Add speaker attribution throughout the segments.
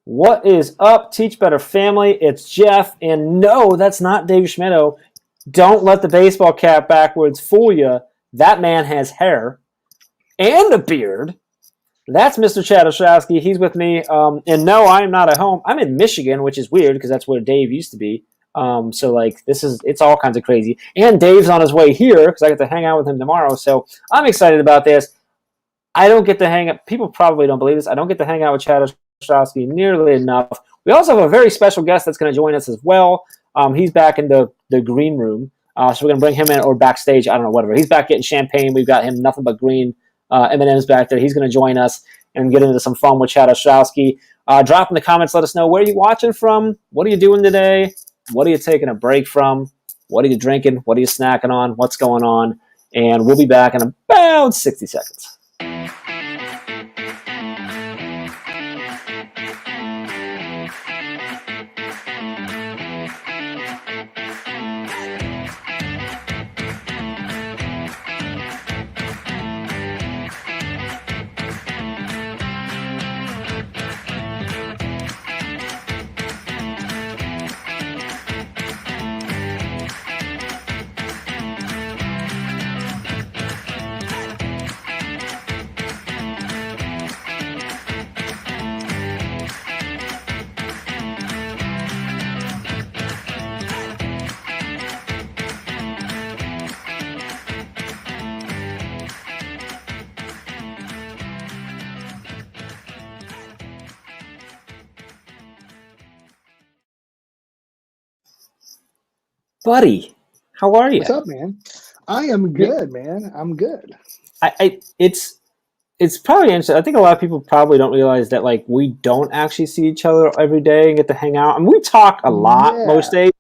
Speaker 1: What is up, Teach Better family? It's Jeff, and no, that's not Dave Schmittou. Don't let the baseball cap backwards fool you. That man has hair and a beard. That's Mr. Chad Ostrowski. He's with me. And no, I'm not at home. I'm in Michigan, which is weird because that's where Dave used to be. It's all kinds of crazy. And Dave's on his way here because I get to hang out with him tomorrow. So I'm excited about this. I don't get to hang out. People probably don't believe this. I don't get to hang out with Chad Ostrowski nearly enough. We also have a very special guest that's going to join us as well. He's back in the green room. So we're going to bring him in or backstage. I don't know, whatever. He's back getting champagne. We've got him nothing but green M&M's back there. He's going to join us and get into some fun with Chad Ostrowski. Drop in the comments. Let us know where you're watching from. What are you doing today? What are you taking a break from? What are you drinking? What are you snacking on? What's going on? And we'll be back in about 60 seconds. Buddy, how are you?
Speaker 2: What's up, man? I am good, man. I'm good.
Speaker 1: It's probably interesting. I think a lot of people probably don't realize that like we don't actually see each other every day and get to hang out. I mean, we talk a lot most days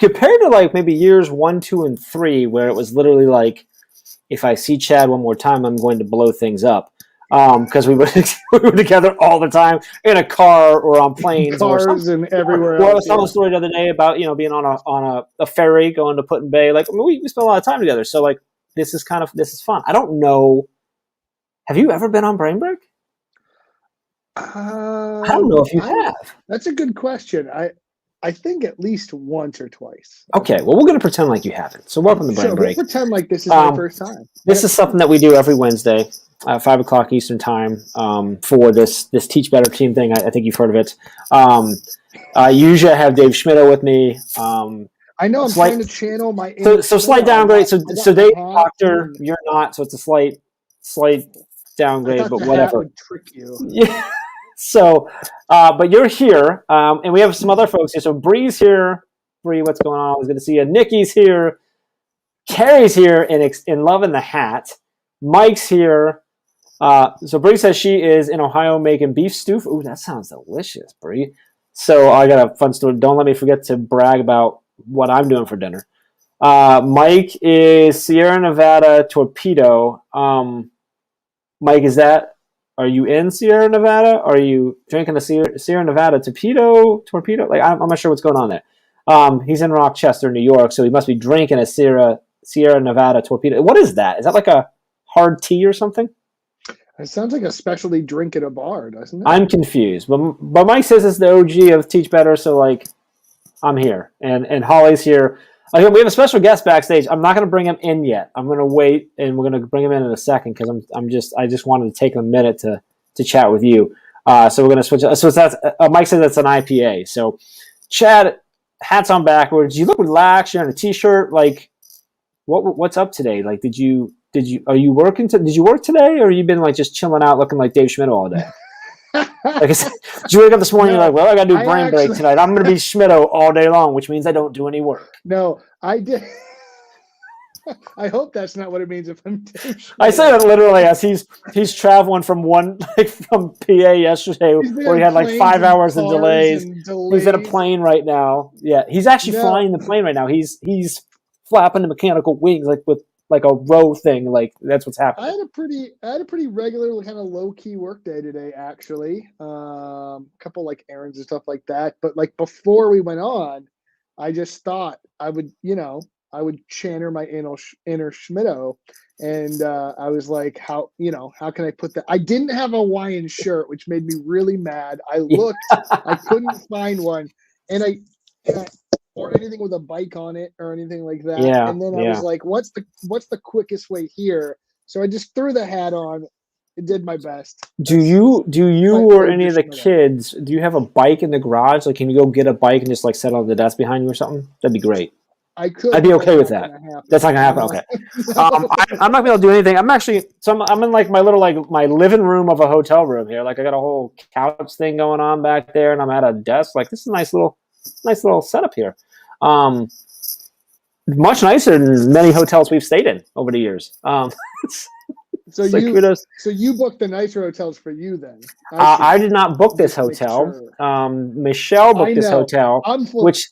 Speaker 1: compared to like maybe years 1, 2, and 3, where it was literally like, if I see Chad one more time, I'm going to blow things up. Because we were together all the time in a car or on planes
Speaker 2: Cars and everywhere
Speaker 1: else.
Speaker 2: Well,
Speaker 1: I was telling a story the other day about being on a ferry going to Put in Bay. Like, I mean, we spent a lot of time together. So like this is fun. I don't know. Have you ever been on Brain Break? I don't know if you have.
Speaker 2: That's a good question. I think at least once or twice.
Speaker 1: Okay, well, we're going to pretend like you haven't. So welcome to Brain Break.
Speaker 2: We'll pretend like this is my first time.
Speaker 1: This is something that we do every Wednesday at 5 o'clock Eastern time for this Teach Better team thing. I think you've heard of it. Usually I have Dave Schmittou with me.
Speaker 2: I know I'm trying to channel my inner
Speaker 1: so slight downgrade. So Dave, doctor, you're not. So it's a slight downgrade, but whatever.
Speaker 2: Would trick you.
Speaker 1: Yeah. So, but you're here, and we have some other folks here. So Bree's here. Bree, what's going on? I was good to see you. Nikki's here. Carrie's here in loving the hat. Mike's here. So Bree says she is in Ohio making beef stew. Ooh, that sounds delicious, Bree. So I got a fun story. Don't let me forget to brag about what I'm doing for dinner. Mike is Sierra Nevada Torpedo. Mike, are you in Sierra Nevada? Are you drinking a Sierra Nevada Torpedo? Like, I'm not sure what's going on there. He's in Rochester, New York, so he must be drinking a Sierra Nevada Torpedo. What is that? Is that like a hard tea or something?
Speaker 2: It sounds like a specialty drink at a bar, doesn't it?
Speaker 1: I'm confused, but Mike says it's the OG of Teach Better, so like, I'm here, and Holly's here. We have a special guest backstage. I'm not going to bring him in yet. I'm going to wait, and we're going to bring him in a second because I just wanted to take a minute to chat with you. So we're going to switch. So that's Mike said that's an IPA. So Chad, hats on backwards. You look relaxed. You're in a t-shirt. Like, what's up today? Like, did you work today, or you been like just chilling out, looking like Dave Schmittou all day? Like I said, did you wake up this morning? You're like, well, I got to do Brain Break tonight. I'm going to be Schmittou all day long, which means I don't do any work.
Speaker 2: No, I did. I hope that's not what it means if I'm Dave Schmittou.
Speaker 1: I say that literally as he's traveling from from PA yesterday where he had like 5 hours of delays. He's in a plane right now. Yeah, he's actually flying the plane right now. He's flapping the mechanical wings like with like a row thing. Like that's what's happening.
Speaker 2: I had a pretty regular kind of low key work day today, actually. A couple like errands and stuff like that. But like before we went on, I just thought I would channel my inner Schmittou And I was like, how can I put that? I didn't have a Hawaiian shirt, which made me really mad. I looked, I couldn't find one, and or anything with a bike on it or anything like that.
Speaker 1: Yeah,
Speaker 2: And then I was like, what's the quickest way here? So I just threw the hat on. It did my best.
Speaker 1: Do you or any of the kids, do you have a bike in the garage? Like, can you go get a bike and just like set it on the desk behind you or something? That'd be great.
Speaker 2: I'd
Speaker 1: be okay with that. That's not gonna happen. Okay. I'm not gonna be able to do anything. I'm in like my little my living room of a hotel room here. Like I got a whole couch thing going on back there, and I'm at a desk. Like this is a nice little setup here. Much nicer than many hotels we've stayed in over the years.
Speaker 2: So you booked the nicer hotels for you then?
Speaker 1: I did not book this hotel. Sure. Michelle booked this hotel,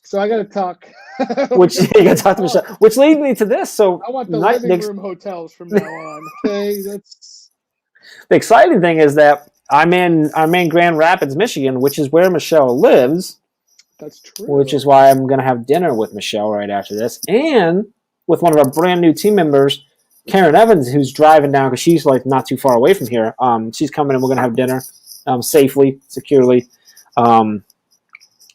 Speaker 1: so
Speaker 2: I got to talk.
Speaker 1: Which you got to talk to Michelle. Which leads me to this. So
Speaker 2: I want the living room hotels from now on. Okay, that's
Speaker 1: the exciting thing is that I'm in Grand Rapids, Michigan, which is where Michelle lives.
Speaker 2: That's true.
Speaker 1: Which is why I'm going to have dinner with Michelle right after this, and with one of our brand new team members, Karen Evans, who's driving down because she's like not too far away from here. She's coming and we're gonna have dinner safely, securely, and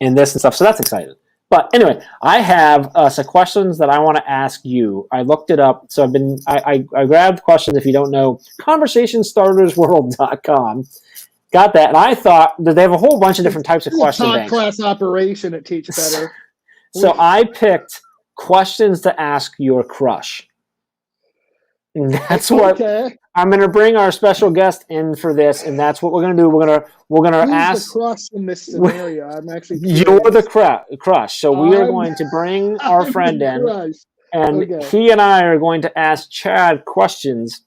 Speaker 1: this and stuff. So that's exciting. But anyway, I have some questions that I want to ask you. I looked it up, so I grabbed questions. If you don't know, conversationstartersworld.com. Got that, and I thought that they have a whole bunch of different types of question banks.
Speaker 2: Class operation at Teach Better.
Speaker 1: So I picked questions to ask your crush. That's what I'm going to bring our special guest in for this, and that's what we're going to do. We're going to ask
Speaker 2: the crush in this scenario. I'm actually
Speaker 1: curious. You're the crush. So we are going to bring our friend in, and he and I are going to ask Chad questions.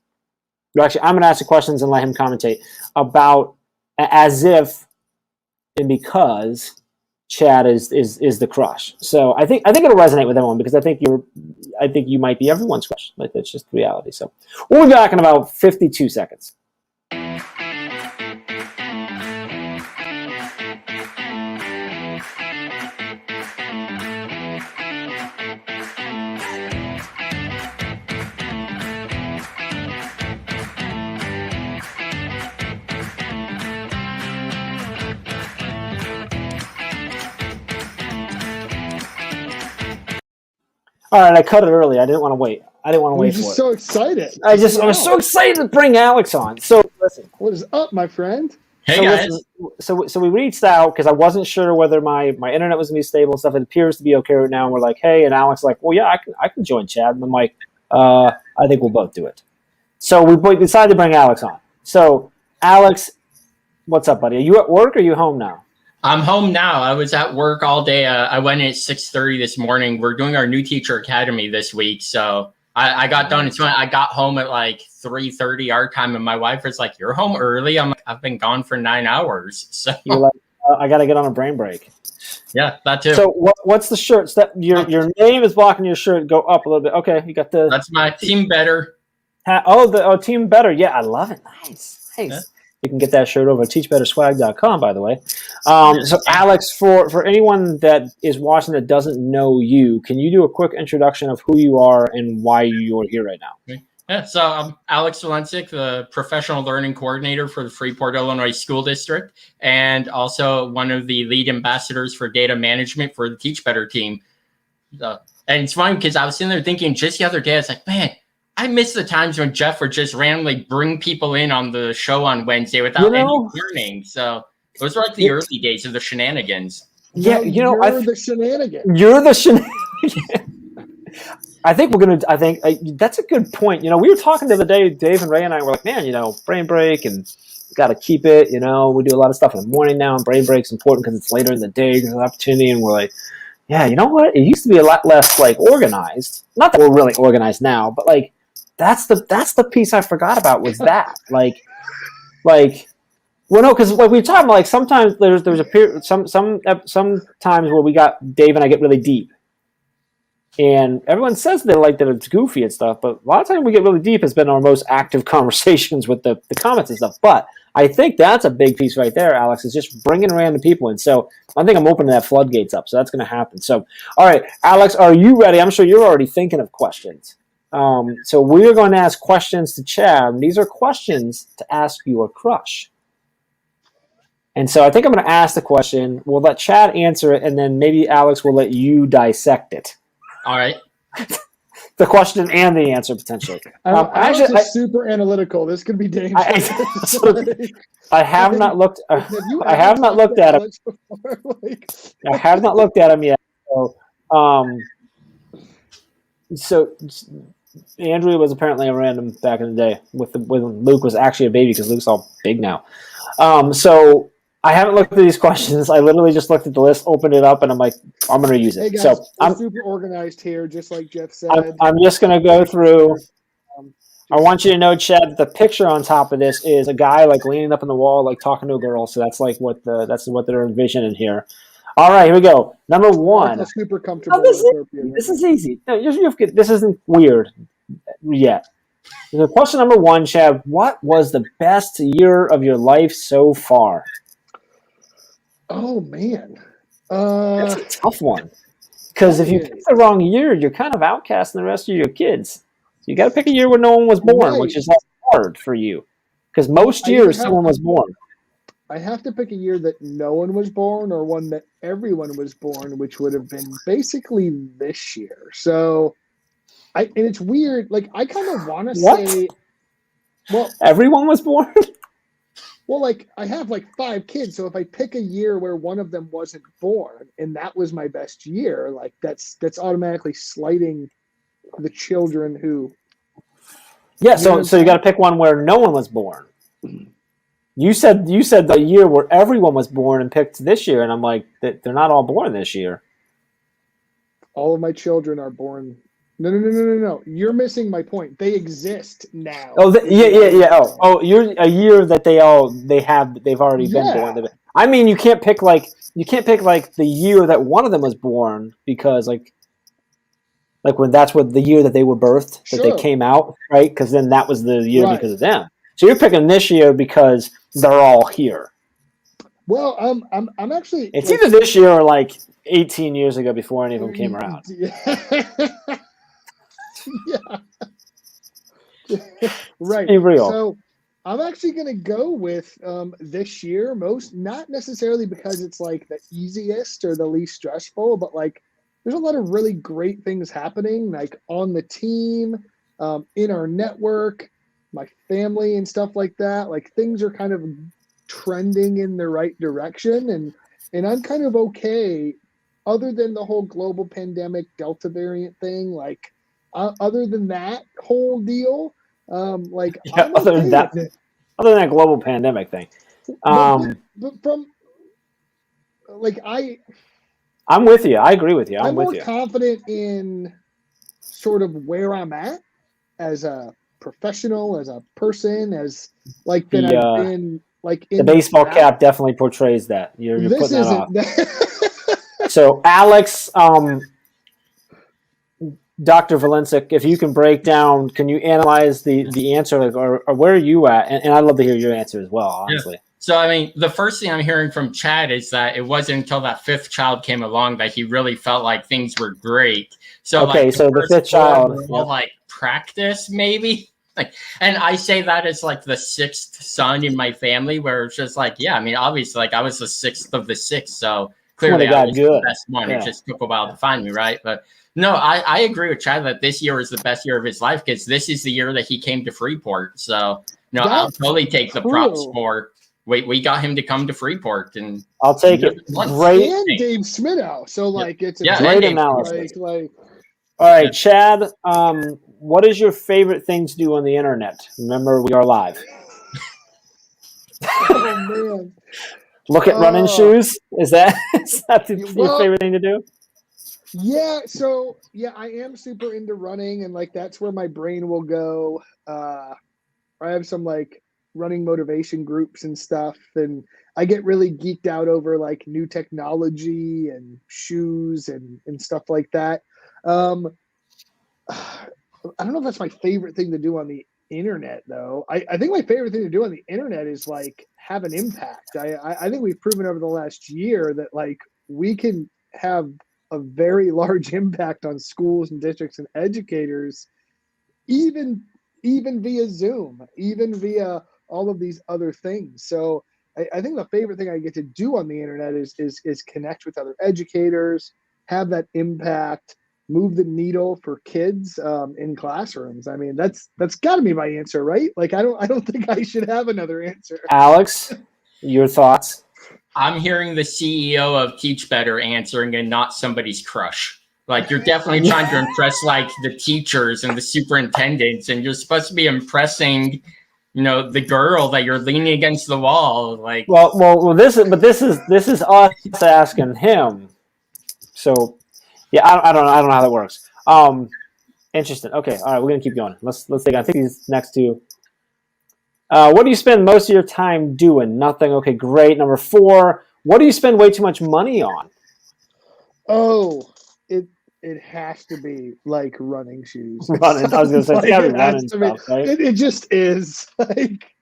Speaker 1: Actually, I'm going to ask the questions and let him commentate about as if and because Chad is the crush. So I think it'll resonate with everyone because I think you might be everyone's crush. Like that's just reality. So we'll be back in about 52 seconds. All right, I cut it early. I didn't want to wait. for it.
Speaker 2: So excited.
Speaker 1: I was so excited to bring Alex on. So listen.
Speaker 2: What is up, my friend?
Speaker 3: Hey guys.
Speaker 1: So we reached out because I wasn't sure whether my internet was gonna be stable and stuff. It appears to be okay right now. And we're like, hey, and Alex like, well, yeah, I can join Chad. And I'm like, I think we'll both do it. So we decided to bring Alex on. So Alex, what's up, buddy? Are you at work or are you home now?
Speaker 3: I'm home now. I was at work all day. I went in at 6:30 this morning. We're doing our new teacher academy this week. So I got done. I got home at like 3:30 our time. And my wife was like, you're home early. I'm like, I've been gone for 9 hours. So
Speaker 1: you're like, I got to get on a brain break.
Speaker 3: Yeah, that too.
Speaker 1: So what's the shirt? Your name is blocking your shirt. Go up a little bit. Okay, you got the.
Speaker 3: That's my Team Better.
Speaker 1: Team Better. Yeah, I love it. Nice. Yeah. You can get that shirt over at teachbetterswag.com, by the way. So, Alex, for anyone that is watching that doesn't know you, can you do a quick introduction of who you are and why you're here right now?
Speaker 3: Yeah, so I'm Alex Valencic, the Professional Learning Coordinator for the Freeport, Illinois School District, and also one of the lead ambassadors for data management for the Teach Better team. And it's funny because I was sitting there thinking just the other day, I was like, man, I miss the times when Jeff would just randomly bring people in on the show on Wednesday without any warning. So those were like the early days of the shenanigans.
Speaker 1: Yeah,
Speaker 2: you're the shenanigans.
Speaker 1: You're the shenanigans. I think that's a good point. We were talking the other day, Dave and Ray and I were like, man, brain break and got to keep it. We do a lot of stuff in the morning now, and brain break's important because it's later in the day, there's an opportunity, and we're like, yeah, you know what? It used to be a lot less like organized. Not that we're really organized now, but like, that's the piece I forgot about was that because like we talked about, like sometimes there's a period some times where we got Dave and I get really deep, and everyone says that it's goofy and stuff, but a lot of times we get really deep has been our most active conversations with the comments and stuff. But I think that's a big piece right there, Alex, is just bringing random people in. So I think I'm opening that floodgates up, so that's going to happen. So all right, Alex, are you ready? I'm sure you're already thinking of questions. So we're going to ask questions to Chad. These are questions to ask your crush. And so I think I'm going to ask the question. We'll let Chad answer it, and then maybe Alex will let you dissect it.
Speaker 3: All right.
Speaker 1: The question and the answer potentially.
Speaker 2: Alex is super analytical. This could be dangerous.
Speaker 1: I have not looked. I have not looked at him. I have not looked at him yet. So Andrea was apparently a random back in the day when Luke was actually a baby because Luke's all big now. So I haven't looked at these questions. I literally just looked at the list, opened it up, and I'm like, I'm going to use it.
Speaker 2: Hey guys,
Speaker 1: so I'm
Speaker 2: super organized here, just like Jeff said.
Speaker 1: I'm just going to go through. I want you to know, Chad, that the picture on top of this is a guy like leaning up on the wall, like talking to a girl. So that's like what they're envisioning here. All right, here we go. Number one.
Speaker 2: Super comfortable.
Speaker 1: This is easy. No, this isn't weird yet. So question number one, Chad. What was the best year of your life so far?
Speaker 2: Oh man,
Speaker 1: that's a tough one. Because if you pick the wrong year, you're kind of outcasting the rest of your kids. So you got to pick a year where no one was born, which is hard for you. Because most years someone was born.
Speaker 2: I have to pick a year that no one was born or one that everyone was born, which would have been basically this year. So, and it's weird. Like I kind of want to say, well,
Speaker 1: everyone was born.
Speaker 2: Well, like I have like 5 kids, so if I pick a year where one of them wasn't born and that was my best year, like that's automatically slighting the children who.
Speaker 1: Yeah, so you got to pick one where no one was born. You said the year where everyone was born and picked this year, and I'm like, they're not all born this year.
Speaker 2: All of my children are born. No. You're missing my point. They exist now.
Speaker 1: Oh, yeah. Oh, you're a year that they've already been born. I mean, you can't pick like the year that one of them was born because like when that's what the year that they were birthed, that they came out, right? Because then that was the year because of them. So you're picking this year because they're all here.
Speaker 2: Well, I'm actually.
Speaker 1: It's either this year or like 18 years ago before any of them came around.
Speaker 2: Yeah. Right.
Speaker 1: Be real.
Speaker 2: So I'm actually going to go with this year, not necessarily because it's like the easiest or the least stressful, but like there's a lot of really great things happening, like on the team, in our network, my family and stuff like that. Like things are kind of trending in the right direction, and I'm kind of okay, other than the whole global pandemic Delta variant thing. Like other than that whole deal, like I'm
Speaker 1: other
Speaker 2: okay
Speaker 1: than that,
Speaker 2: with it.
Speaker 1: Other than that global pandemic thing,
Speaker 2: but from like
Speaker 1: I'm with you. I agree with you.
Speaker 2: I'm
Speaker 1: with
Speaker 2: more
Speaker 1: you.
Speaker 2: confident in sort of where I'm at as a professional, as a person, as like that I've been like in
Speaker 1: the baseball cap definitely portrays that. You're
Speaker 2: this
Speaker 1: putting that
Speaker 2: isn't
Speaker 1: off. So Alex, Dr. Valencic, if you can break down, can you analyze the answer, like, or where are you at? And I'd love to hear your answer as well, honestly.
Speaker 3: Yeah. So, I mean, the first thing I'm hearing from Chad is that it wasn't until that 5th child came along that he really felt like things were great. So,
Speaker 1: okay,
Speaker 3: like,
Speaker 1: so the 5th child,
Speaker 3: like practice maybe. Like, and I say that as like the 6th son in my family, where it's just like, yeah, I mean, obviously, like I was the 6th of the 6, so clearly I was the best one. It just took a while to find me, right? But no, I agree with Chad that this year is the best year of his life because this is the year that he came to Freeport. So, no, I'll totally take the props for. We got him to come to Freeport, and
Speaker 1: I'll take it. Great,
Speaker 2: and Dave Smidow. So like, it's a
Speaker 1: great analysis. All right, Chad. What is your favorite thing to do on the internet? Remember, we are live.
Speaker 2: Oh man!
Speaker 1: Look at running shoes. Is that your favorite thing to do?
Speaker 2: Yeah. So yeah, I am super into running, and like that's where my brain will go. I have some like running motivation groups and stuff, and I get really geeked out over like new technology and shoes and stuff like that. I don't know if that's my favorite thing to do on the internet though. I think my favorite thing to do on the internet is like have an impact. I think we've proven over the last year that like we can have a very large impact on schools and districts and educators even via Zoom, even via all of these other things. So I think the favorite thing I get to do on the internet is connect with other educators, have that impact, move the needle for kids in classrooms. I mean, that's got to be my answer, right? Like, I don't think I should have another answer.
Speaker 1: Alex, your thoughts?
Speaker 3: I'm hearing the CEO of Teach Better answering and not somebody's crush. Like, you're definitely trying to impress like the teachers and the superintendents, and you're supposed to be impressing, the girl that you're leaning against the wall. Like,
Speaker 1: well, this is us asking him. So, yeah, I don't know how that works. Interesting. Okay, all right, we're gonna keep going. Let's take. I think these next two. What do you spend most of your time doing? Nothing. Okay, great. Number 4. What do you spend way too much money on?
Speaker 2: Oh, it has to be like running shoes.
Speaker 1: Running. I was gonna say it's gotta be running stuff, right?
Speaker 2: It just is like.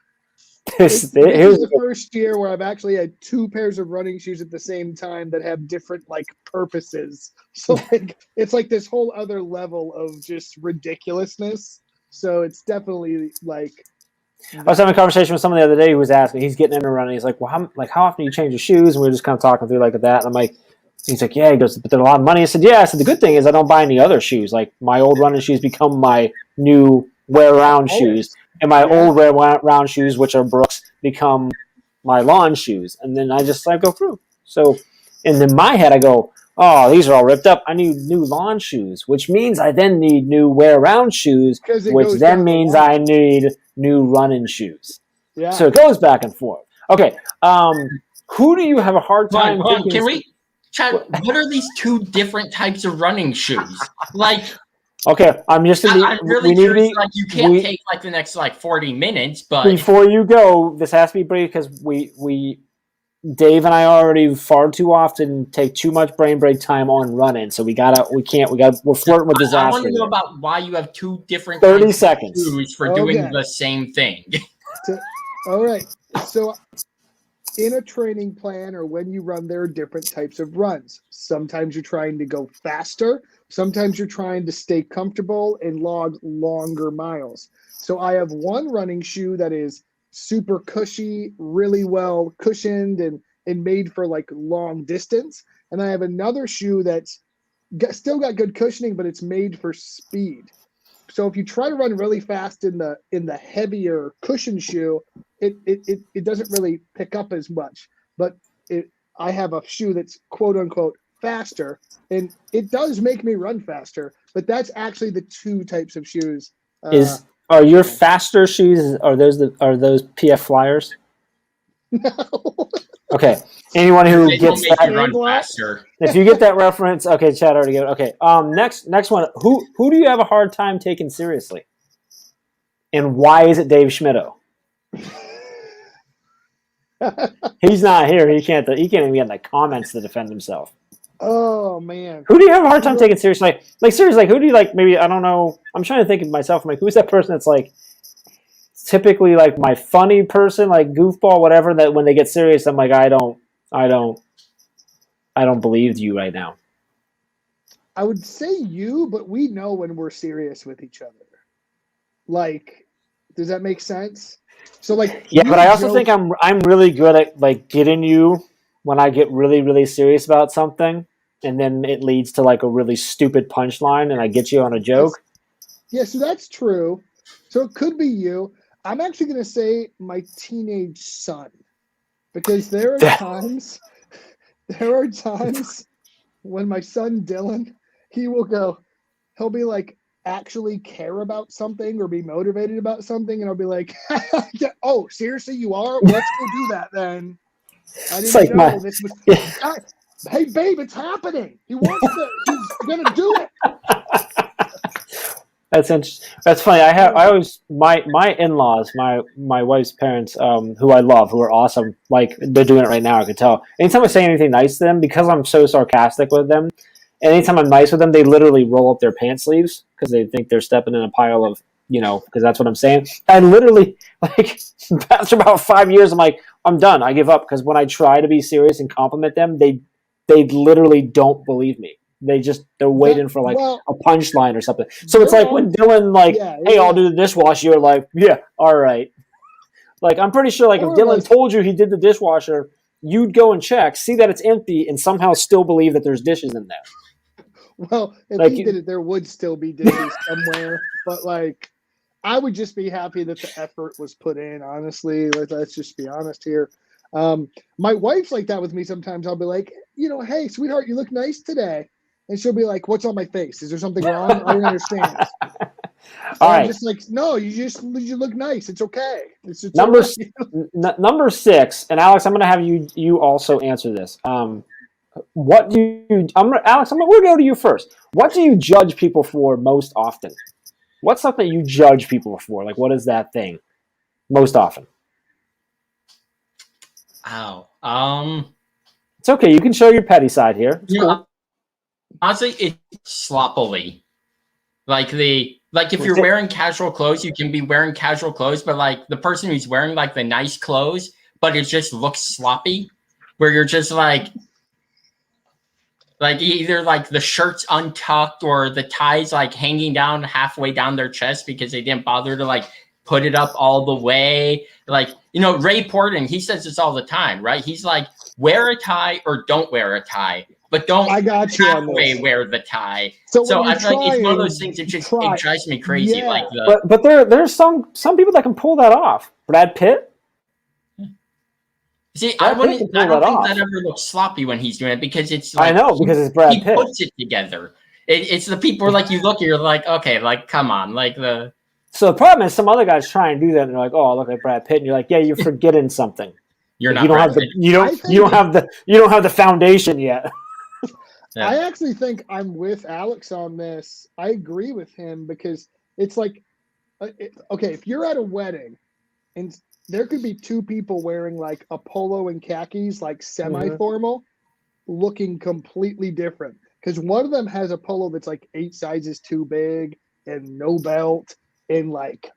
Speaker 1: Here's
Speaker 2: the first year where I've actually had 2 pairs of running shoes at the same time that have different like purposes. So like it's like this whole other level of just ridiculousness. So it's definitely like.
Speaker 1: I was having a conversation with someone the other day who was asking. He's getting into running. He's like, "Well, how often do you change your shoes?" And we were just kind of talking through like that. And I'm like, he's like, "Yeah." He goes, "But they're a lot of money." I said, "Yeah." I said, "The good thing is I don't buy any other shoes. Like my old running shoes become my new wear-around shoes, and my old wear-around shoes, which are Brooks, become my lawn shoes." And then I go through. So, and in my head, I go, "Oh, these are all ripped up. I need new lawn shoes," which means I then need new wear-around shoes, which then means I need new running shoes.
Speaker 2: Yeah.
Speaker 1: So it goes back and forth. Okay. Who do you have a hard time?
Speaker 3: Can we, Chad? What are these 2 different types of running shoes? Like,
Speaker 1: okay, I'm just.
Speaker 3: I'm really curious. Like, you can't take like the next like 40 minutes, but
Speaker 1: before you go, this has to be brief because we Dave and I already far too often take too much brain break time on running, so we're flirting with disaster.
Speaker 3: I want to know about why you have 2 different
Speaker 1: 30 seconds
Speaker 3: shoes for doing the same thing.
Speaker 2: All right. So in a training plan or when you run, there are different types of runs. Sometimes you're trying to go faster. Sometimes you're trying to stay comfortable and log longer miles. So I have one running shoe that is super cushy, really well cushioned and made for like long distance. And I have another shoe that's still got good cushioning, but it's made for speed. So if you try to run really fast in the heavier cushion shoe, it doesn't really pick up as much. But I have a shoe that's quote unquote faster, and it does make me run faster. But that's actually the 2 types of shoes.
Speaker 1: Are your faster shoes? Are those PF Flyers?
Speaker 2: No.
Speaker 1: Okay. Anyone who
Speaker 3: They
Speaker 1: gets
Speaker 3: make
Speaker 1: that,
Speaker 3: you run faster.
Speaker 1: if you get that reference, okay, Chad already get it. Okay. Next one. Who do you have a hard time taking seriously? And why is it Dave Schmittou? He's not here. He can't even get in the comments to defend himself.
Speaker 2: Oh man.
Speaker 1: Who do you have a hard time taking seriously? Like seriously, like who do you like? Maybe I don't know. I'm trying to think of myself. I'm like, who's that person that's like typically like my funny person, like goofball, whatever. That when they get serious, I'm like, I don't believe you right now.
Speaker 2: I would say you, but we know when we're serious with each other. Like, does that make sense? So like,
Speaker 1: yeah, but I also think I'm really good at like getting you when I get really, really serious about something, and then it leads to like a really stupid punchline, and I get you on a joke.
Speaker 2: Yeah, so that's true. So it could be you. I'm actually going to say my teenage son, because there are times when my son Dylan, he'll be like actually care about something or be motivated about something, and I'll be like, "Oh, seriously, you are? Let's go do that then." I didn't know this was. Yeah. Hey, babe, it's happening. He wants to. He's gonna do it.
Speaker 1: That's interesting. That's funny. My in-laws, my wife's parents, who I love, who are awesome. Like they're doing it right now. I can tell. Anytime I say anything nice to them, because I'm so sarcastic with them, and anytime I'm nice with them, they literally roll up their pants sleeves because they think they're stepping in a pile of, because that's what I'm saying. I literally, like, after about 5 years, I'm like, I'm done. I give up, because when I try to be serious and compliment them, they literally don't believe me. They're waiting for like
Speaker 2: well,
Speaker 1: a punchline or something. So it's
Speaker 2: they're
Speaker 1: like when Dylan
Speaker 2: yeah,
Speaker 1: hey,
Speaker 2: yeah.
Speaker 1: I'll do the dishwasher. You're like, yeah, all right. Like I'm pretty sure, like if
Speaker 2: Or
Speaker 1: Dylan
Speaker 2: like-
Speaker 1: told you he did the dishwasher, you'd go and check, see that it's empty, and somehow still believe that there's dishes in there.
Speaker 2: Well, if
Speaker 1: Like
Speaker 2: he did it, there would still be dishes somewhere. But like, I would just be happy that the effort was put in. Honestly, let's just be honest here. My wife's like that with me sometimes. I'll be like, hey, sweetheart, you look nice today, and she'll be like, "What's on my face? Is there something wrong? I don't understand."
Speaker 1: All
Speaker 2: I'm
Speaker 1: right.
Speaker 2: just like, no, you look nice. It's okay. It's
Speaker 1: Number
Speaker 2: all right.
Speaker 1: number 6, and Alex, I'm going to have you also answer this. What do you? Alex, we'll go to you first. What do you judge people for most often? What's something you judge people for? Like, what is that thing most often?
Speaker 3: Ow.
Speaker 1: It's okay. You can show your petty side here. It's
Speaker 3: You
Speaker 1: cool.
Speaker 3: know, honestly, it's sloppily. Like if you're wearing casual clothes, you can be wearing casual clothes, but like the person who's wearing like the nice clothes, but it just looks sloppy, where you're just like either like the shirt's untucked or the tie's like hanging down halfway down their chest because they didn't bother to like put it up all the way. Like, Ray Portman, he says this all the time, right? He's like, wear a tie or don't wear a tie, but don't
Speaker 2: I got you on
Speaker 3: halfway
Speaker 2: this.
Speaker 3: wear the tie.
Speaker 2: So
Speaker 3: So
Speaker 2: when
Speaker 3: I
Speaker 2: you're
Speaker 3: feel like it's one of those
Speaker 2: trying,
Speaker 3: things that just
Speaker 2: try.
Speaker 3: it drives me crazy.
Speaker 2: Yeah.
Speaker 3: Like the
Speaker 1: But there's some people that can pull that off. Brad Pitt.
Speaker 3: see,
Speaker 1: Brad
Speaker 3: I
Speaker 1: Pitt can
Speaker 3: don't
Speaker 1: pull
Speaker 3: think
Speaker 1: that off.
Speaker 3: that ever looks sloppy when he's doing it because it's
Speaker 1: I
Speaker 3: like
Speaker 1: know, because it's Brad
Speaker 3: he
Speaker 1: Pitt.
Speaker 3: puts it together. It's the people like you look, you're like, okay, like come on, like the
Speaker 1: So the problem is some other guys try and do that, and they're like, "Oh, I look like Brad Pitt," and you're like, "Yeah, you're forgetting something.
Speaker 3: you're
Speaker 1: Like,
Speaker 3: not Brad Pitt.
Speaker 1: you don't have the foundation yet."
Speaker 3: Yeah.
Speaker 2: I actually think I'm with Alex on this. I agree with him because it's like, okay, if you're at a wedding and there could be two people wearing like a polo and khakis, like semi-formal, looking completely different. Because one of them has a polo that's like 8 sizes too big and no belt and like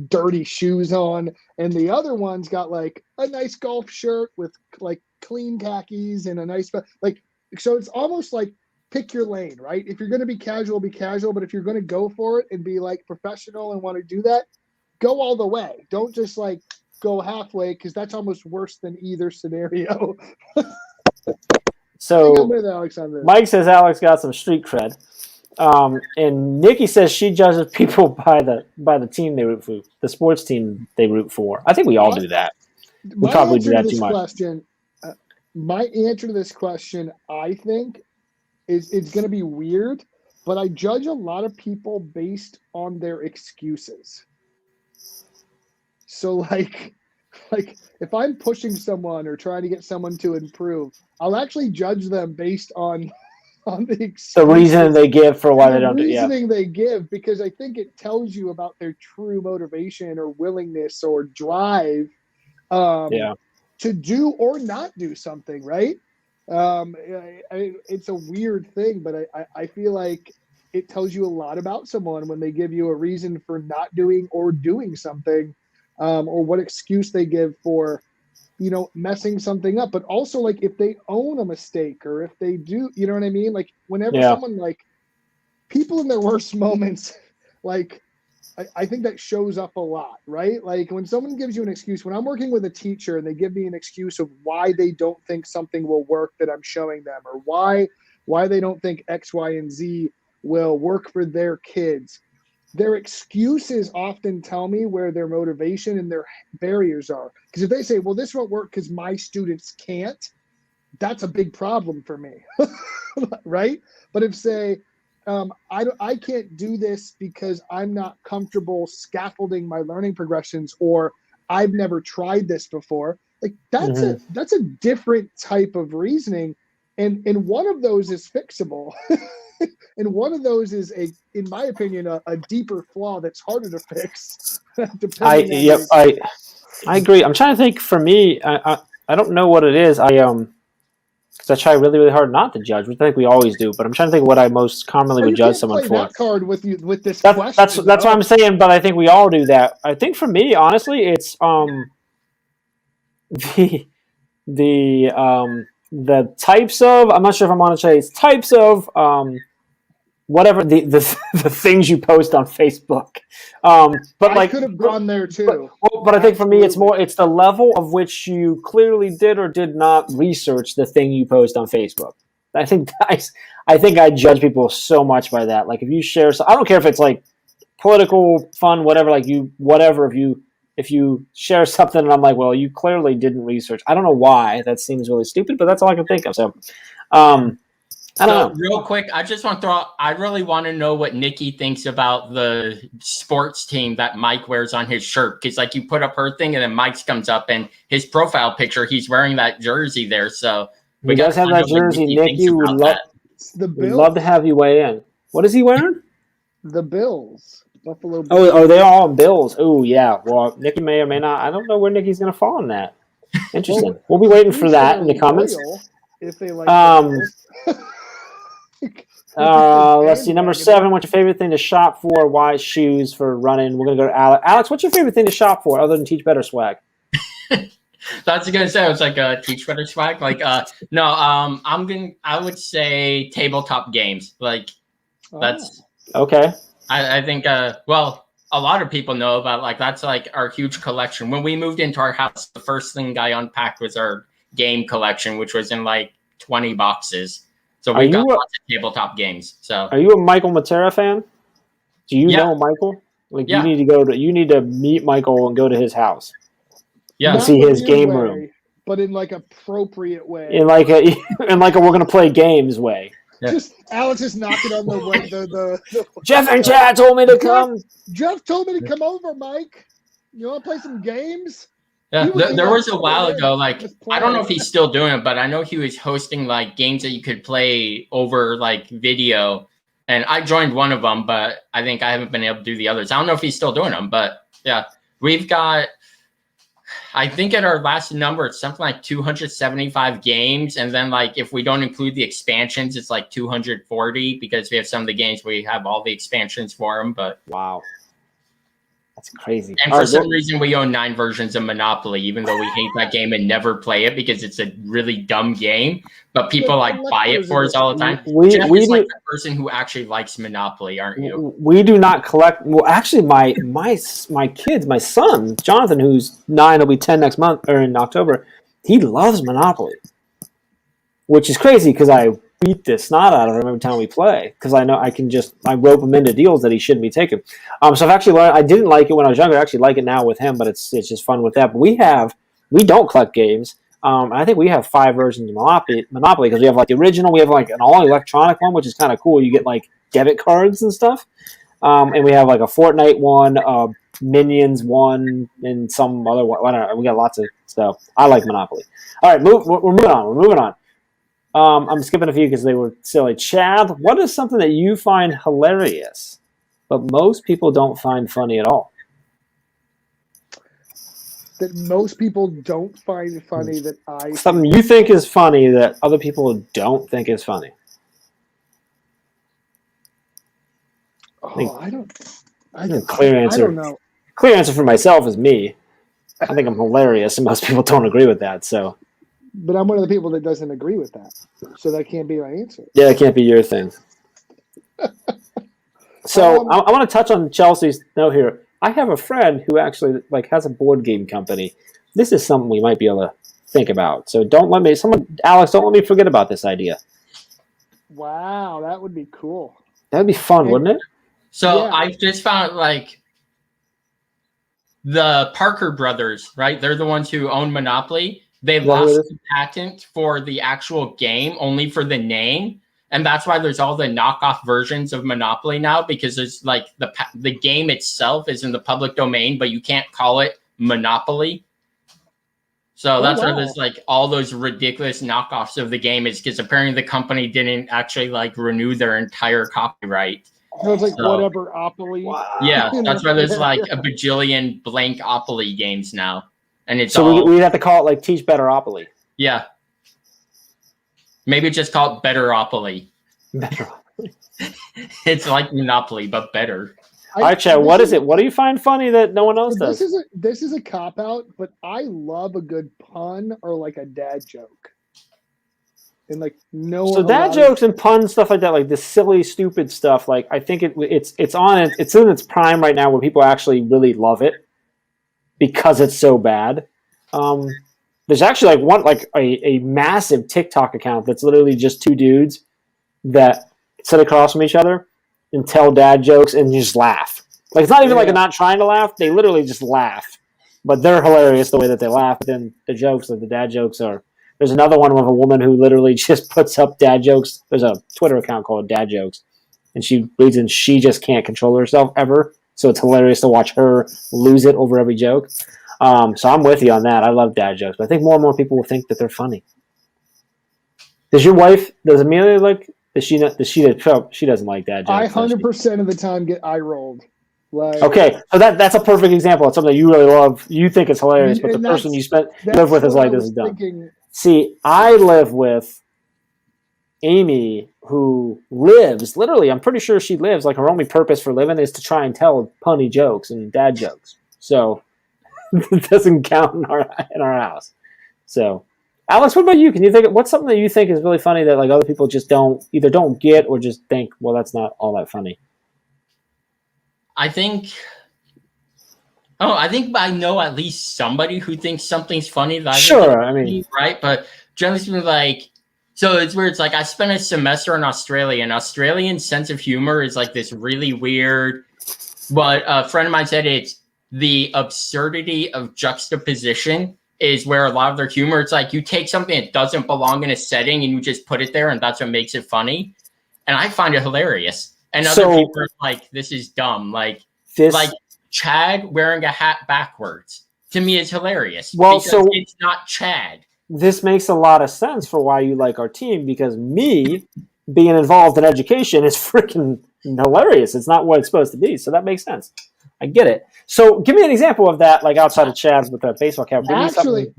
Speaker 2: dirty shoes on, and the other one's got like a nice golf shirt with like clean khakis and a nice like. So it's almost like pick your lane, right? If you're going to be casual, be casual. But if you're going to go for it and be like professional and want to do that, go all the way. Don't just like go halfway because that's almost worse than either scenario.
Speaker 1: So
Speaker 2: I'm with Alex on this.
Speaker 1: Mike says Alex got some street cred, and Nikki says she judges people by the team they root for, the sports team they root for. I think we all do that. We probably do that too much.
Speaker 2: My answer to this question, I think, is it's going to be weird, but I judge a lot of people based on their excuses. So like if I'm pushing someone or trying to get someone to improve, I'll actually judge them based on the excuses.
Speaker 1: The reason they give for why they don't do it.
Speaker 2: The reasoning they give, because I think it tells you about their true motivation or willingness or drive to do or not do something, right? It's a weird thing, but I feel like it tells you a lot about someone when they give you a reason for not doing or doing something, or what excuse they give for, messing something up. But also, like, if they own a mistake or if they do, you know what I mean? Like, whenever someone, like, people in their worst moments, like, I think that shows up a lot, right? Like when someone gives you an excuse, when I'm working with a teacher and they give me an excuse of why they don't think something will work that I'm showing them, or why they don't think X, Y, and Z will work for their kids, their excuses often tell me where their motivation and their barriers are. Because if they say, well, this won't work because my students can't, that's a big problem for me, right? But if say, I can't do this because I'm not comfortable scaffolding my learning progressions, or I've never tried this before. Like that's a different type of reasoning, and one of those is fixable, and one of those is in my opinion, a deeper flaw that's harder to fix.
Speaker 1: I agree. I'm trying to think. For me, I don't know what it is. Because I try really, really hard not to judge, which I think we always do. But I'm trying to think of what I most commonly would judge someone for.
Speaker 2: That card with this question.
Speaker 1: That's what I'm saying. But I think we all do that. I think for me, honestly, it's the the types of, I'm not sure if I'm on to say it's types of whatever the the things you post on Facebook. But
Speaker 2: I
Speaker 1: like
Speaker 2: could have gone there too.
Speaker 1: but I think for me it's
Speaker 2: Absolutely.
Speaker 1: more it's the level of which you clearly did or did not research the thing you post on Facebook. I think I judge people so much by that. Like if you share, I don't care if it's like political, fun, whatever. Like if you share something and I'm like, well, you clearly didn't research. I don't know why. That seems really stupid, but that's all I can think of. So, I don't know.
Speaker 3: Real quick, I just want to throw out, I really want to know what Nikki thinks about the sports team that Mike wears on his shirt. Because, like, you put up her thing and then Mike's comes up and his profile picture, he's wearing that jersey there. So,
Speaker 1: He does have that jersey. Nikki would love,
Speaker 2: It's the
Speaker 1: would
Speaker 2: Bills.
Speaker 1: love to have you weigh in. What is he wearing?
Speaker 2: The Bills. Buffalo Bills.
Speaker 1: Oh, they're all Bills. Oh, yeah. Well, Nikki may or may not. I don't know where Nikki's going to fall on that. Interesting.
Speaker 2: Well,
Speaker 1: we'll be waiting for
Speaker 2: Please
Speaker 1: that
Speaker 2: say
Speaker 1: in the
Speaker 2: they're
Speaker 1: comments.
Speaker 2: loyal if they like the Bills.
Speaker 1: Let's see. Number 7. What's your favorite thing to shop for? Why shoes for running? We're gonna go to Alex. Alex, what's your favorite thing to shop for other than Teach Better swag?
Speaker 3: That's gonna say it's like a Teach Better swag. Like, no, I would say tabletop games. Like, that's
Speaker 1: Okay.
Speaker 3: I think well, a lot of people know about, like, that's like our huge collection. When we moved into our house, the first thing I unpacked was our game collection, which was in like 20 boxes. So we've got lots of tabletop games. So
Speaker 1: are you a Michael Matera fan? Do you know Michael? Like
Speaker 3: Yeah.
Speaker 1: you need to meet Michael and go to his house.
Speaker 3: yeah,
Speaker 1: Not see his
Speaker 2: weird
Speaker 1: game
Speaker 2: way,
Speaker 1: room.
Speaker 2: but in like appropriate way.
Speaker 1: In like a we're gonna play games way.
Speaker 2: Just Alex is knocking on the way. The
Speaker 1: Jeff and Chad told me to come.
Speaker 2: Jeff told me to come over, Mike. You want to play some games?
Speaker 3: yeah.
Speaker 2: He was
Speaker 3: There was a
Speaker 2: like,
Speaker 3: while
Speaker 2: "Yeah,
Speaker 3: ago, like,
Speaker 2: just play
Speaker 3: I don't know
Speaker 2: it."
Speaker 3: if he's still doing it, but I know he was hosting like games that you could play over like video. And I joined one of them, but I think I haven't been able to do the others. I don't know if he's still doing them, but yeah, we've got, I think at our last number, it's something like 275 games. And then, like, if we don't include the expansions, it's like 240 because we have some of the games we have all the expansions for them. But
Speaker 1: Wow. That's crazy.
Speaker 3: and for some reason, we own 9 versions of Monopoly, even though we hate that game and never play it because it's a really dumb game. But people like buy it for us all the time. Jeff is like the person who actually likes Monopoly, aren't you?
Speaker 1: We do not collect. Well, actually, my kids, my son Jonathan, who's 9, will be 10 next month or in October. He loves Monopoly, which is crazy because I beat the snot out of him every time we play because I know I rope him into deals that he shouldn't be taking. So I've actually learned. I didn't like it when I was younger. I actually like it now with him, but it's just fun with that. But we don't collect games. I think we have 5 versions of Monopoly because we have like the original. We have like an all electronic one, which is kind of cool. You get like debit cards and stuff. And we have like a Fortnite one, Minions one, and some other one. I don't know. We got lots of stuff. I like Monopoly. All right, we're moving on. I'm skipping a few because they were silly. Chad, what is something that you find hilarious, but most people don't find funny at all?
Speaker 2: That most people don't find funny that I
Speaker 1: Something you think is funny that other people don't think is funny.
Speaker 2: I don't.
Speaker 1: Clear answer.
Speaker 2: I don't know.
Speaker 1: Clear answer for myself is me. I think I'm hilarious, and most people don't agree with that. So
Speaker 2: But I'm one of the people that doesn't agree with that, so that can't be my answer.
Speaker 1: yeah, it can't be your thing. So I want to touch on Chelsea's note here. I have a friend who actually has a board game company. This is something we might be able to think about. So Alex, don't let me forget about this idea.
Speaker 2: Wow, that would be cool.
Speaker 1: That'd be fun, wouldn't it?
Speaker 3: So
Speaker 2: Yeah.
Speaker 3: I just found like the Parker brothers, right? They're the ones who own Monopoly. They lost the patent for the actual game, only for the name. And that's why there's all the knockoff versions of Monopoly now, because there's like the game itself is in the public domain, but you can't call it Monopoly. So that's why there's like all those ridiculous knockoffs of the game, is because apparently the company didn't actually like renew their entire copyright.
Speaker 2: So it's like
Speaker 3: So-
Speaker 2: whatever Opoly.
Speaker 1: Wow.
Speaker 3: Yeah, that's why there's like a bajillion blank-opoly games now. And it's
Speaker 1: So
Speaker 3: all,
Speaker 1: we'd have to call it like Teach Betteropoly.
Speaker 3: yeah. Maybe just call it Betteropoly. It's like Monopoly, but better.
Speaker 1: All right, Chad, what is it? What do you find funny that no one else
Speaker 2: This
Speaker 1: does?
Speaker 2: is a cop out, but I love a good pun or like a dad joke. and like no.
Speaker 1: So
Speaker 2: a
Speaker 1: dad
Speaker 2: lot of-
Speaker 1: jokes and pun stuff like that, like the silly, stupid stuff. Like I think it's in its prime right now where people actually really love it because it's so bad. There's actually a massive TikTok account that's literally just two dudes that sit across from each other and tell dad jokes and just laugh. Like it's not even like they're not trying to laugh; they literally just laugh. But they're hilarious the way that they laugh. But then the jokes, like the dad jokes, are. There's another one of a woman who literally just puts up dad jokes. There's a Twitter account called Dad Jokes, and she reads and she just can't control herself ever. So it's hilarious to watch her lose it over every joke. So I'm with you on that. I love dad jokes, but I think more and more people will think that they're funny. Does your wife? Does Amelia like? Does she not? She doesn't like dad jokes.
Speaker 2: I 100% of the time get eye rolled. Like,
Speaker 1: okay, so that's a perfect example of something you really love. You think it's hilarious, but the
Speaker 2: and
Speaker 1: person you live
Speaker 2: that's
Speaker 1: with is
Speaker 2: what
Speaker 1: like,
Speaker 2: I
Speaker 1: this
Speaker 2: was
Speaker 1: is dumb.
Speaker 2: thinking.
Speaker 1: See, I live with Amy, who lives literally. I'm pretty sure she lives like her only purpose for living is to try and tell punny jokes and dad jokes. So it doesn't count in our house. So, Alex, what about you? Can you think of what's something that you think is really funny that like other people just don't get or just think, well, that's not all that funny?
Speaker 3: I think I know at least somebody who thinks something's funny. That
Speaker 1: Sure, I mean,
Speaker 3: right, but generally speaking, like, so it's weird. It's like I spent a semester in Australia, and Australian sense of humor is like this really weird. But a friend of mine said it's the absurdity of juxtaposition is where a lot of their humor. It's like you take something that doesn't belong in a setting and you just put it there, and that's what makes it funny. And I find it hilarious. And other people are like, "This is dumb." Like Chad wearing a hat backwards to me is hilarious.
Speaker 1: Well,
Speaker 3: because
Speaker 1: so
Speaker 3: it's not Chad.
Speaker 1: This makes a lot of sense for why you like our team because me being involved in education is freaking hilarious. It's not what it's supposed to be, so that makes sense. I get it. So, give me an example of that, like outside of Chad with the baseball cap.
Speaker 2: Actually,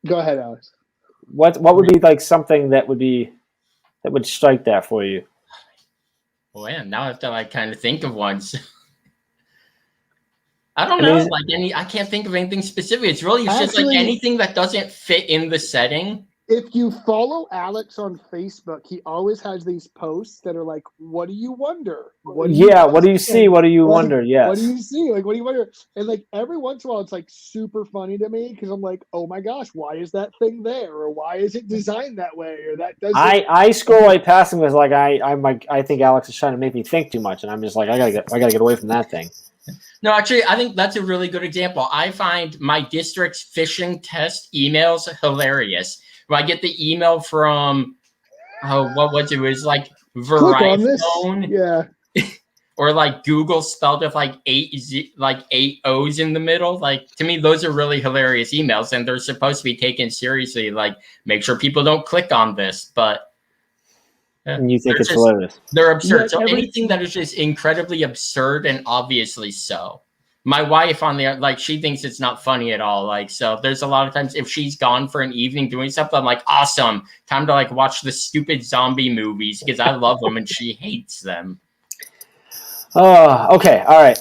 Speaker 2: go ahead, Alex.
Speaker 1: What would be like something that would strike that for you?
Speaker 3: Oh man, now I have to like kind of think of ones. I don't know. I can't think of anything specific. It's really just like anything that doesn't fit in the setting.
Speaker 2: If you follow Alex on Facebook, he always has these posts that are like, "What do you wonder?
Speaker 1: What do you see? What do you wonder?" Yes.
Speaker 2: What do you see? Like, what do you wonder? And like every once in a while, it's like super funny to me because I'm like, "Oh my gosh, why is that thing there? Or why is it designed that way? Or that doesn't."
Speaker 1: I scroll right past him because like I think Alex is trying to make me think too much, and I'm just like I gotta get away from that thing.
Speaker 3: No, actually, I think that's a really good example. I find my district's phishing test emails hilarious. When I get the email from, what was it? It was like Verizon,
Speaker 2: yeah,
Speaker 3: or like Google spelled with like eight O's in the middle. Like to me, those are really hilarious emails, and they're supposed to be taken seriously. Like, make sure people don't click on this, but.
Speaker 1: And you think it's hilarious.
Speaker 3: They're absurd. Yeah, so anything that is just incredibly absurd and obviously so. My wife she thinks it's not funny at all. Like, so there's a lot of times if she's gone for an evening doing stuff, I'm like, awesome. Time to like watch the stupid zombie movies because I love them and she hates them.
Speaker 1: Oh, okay. All right.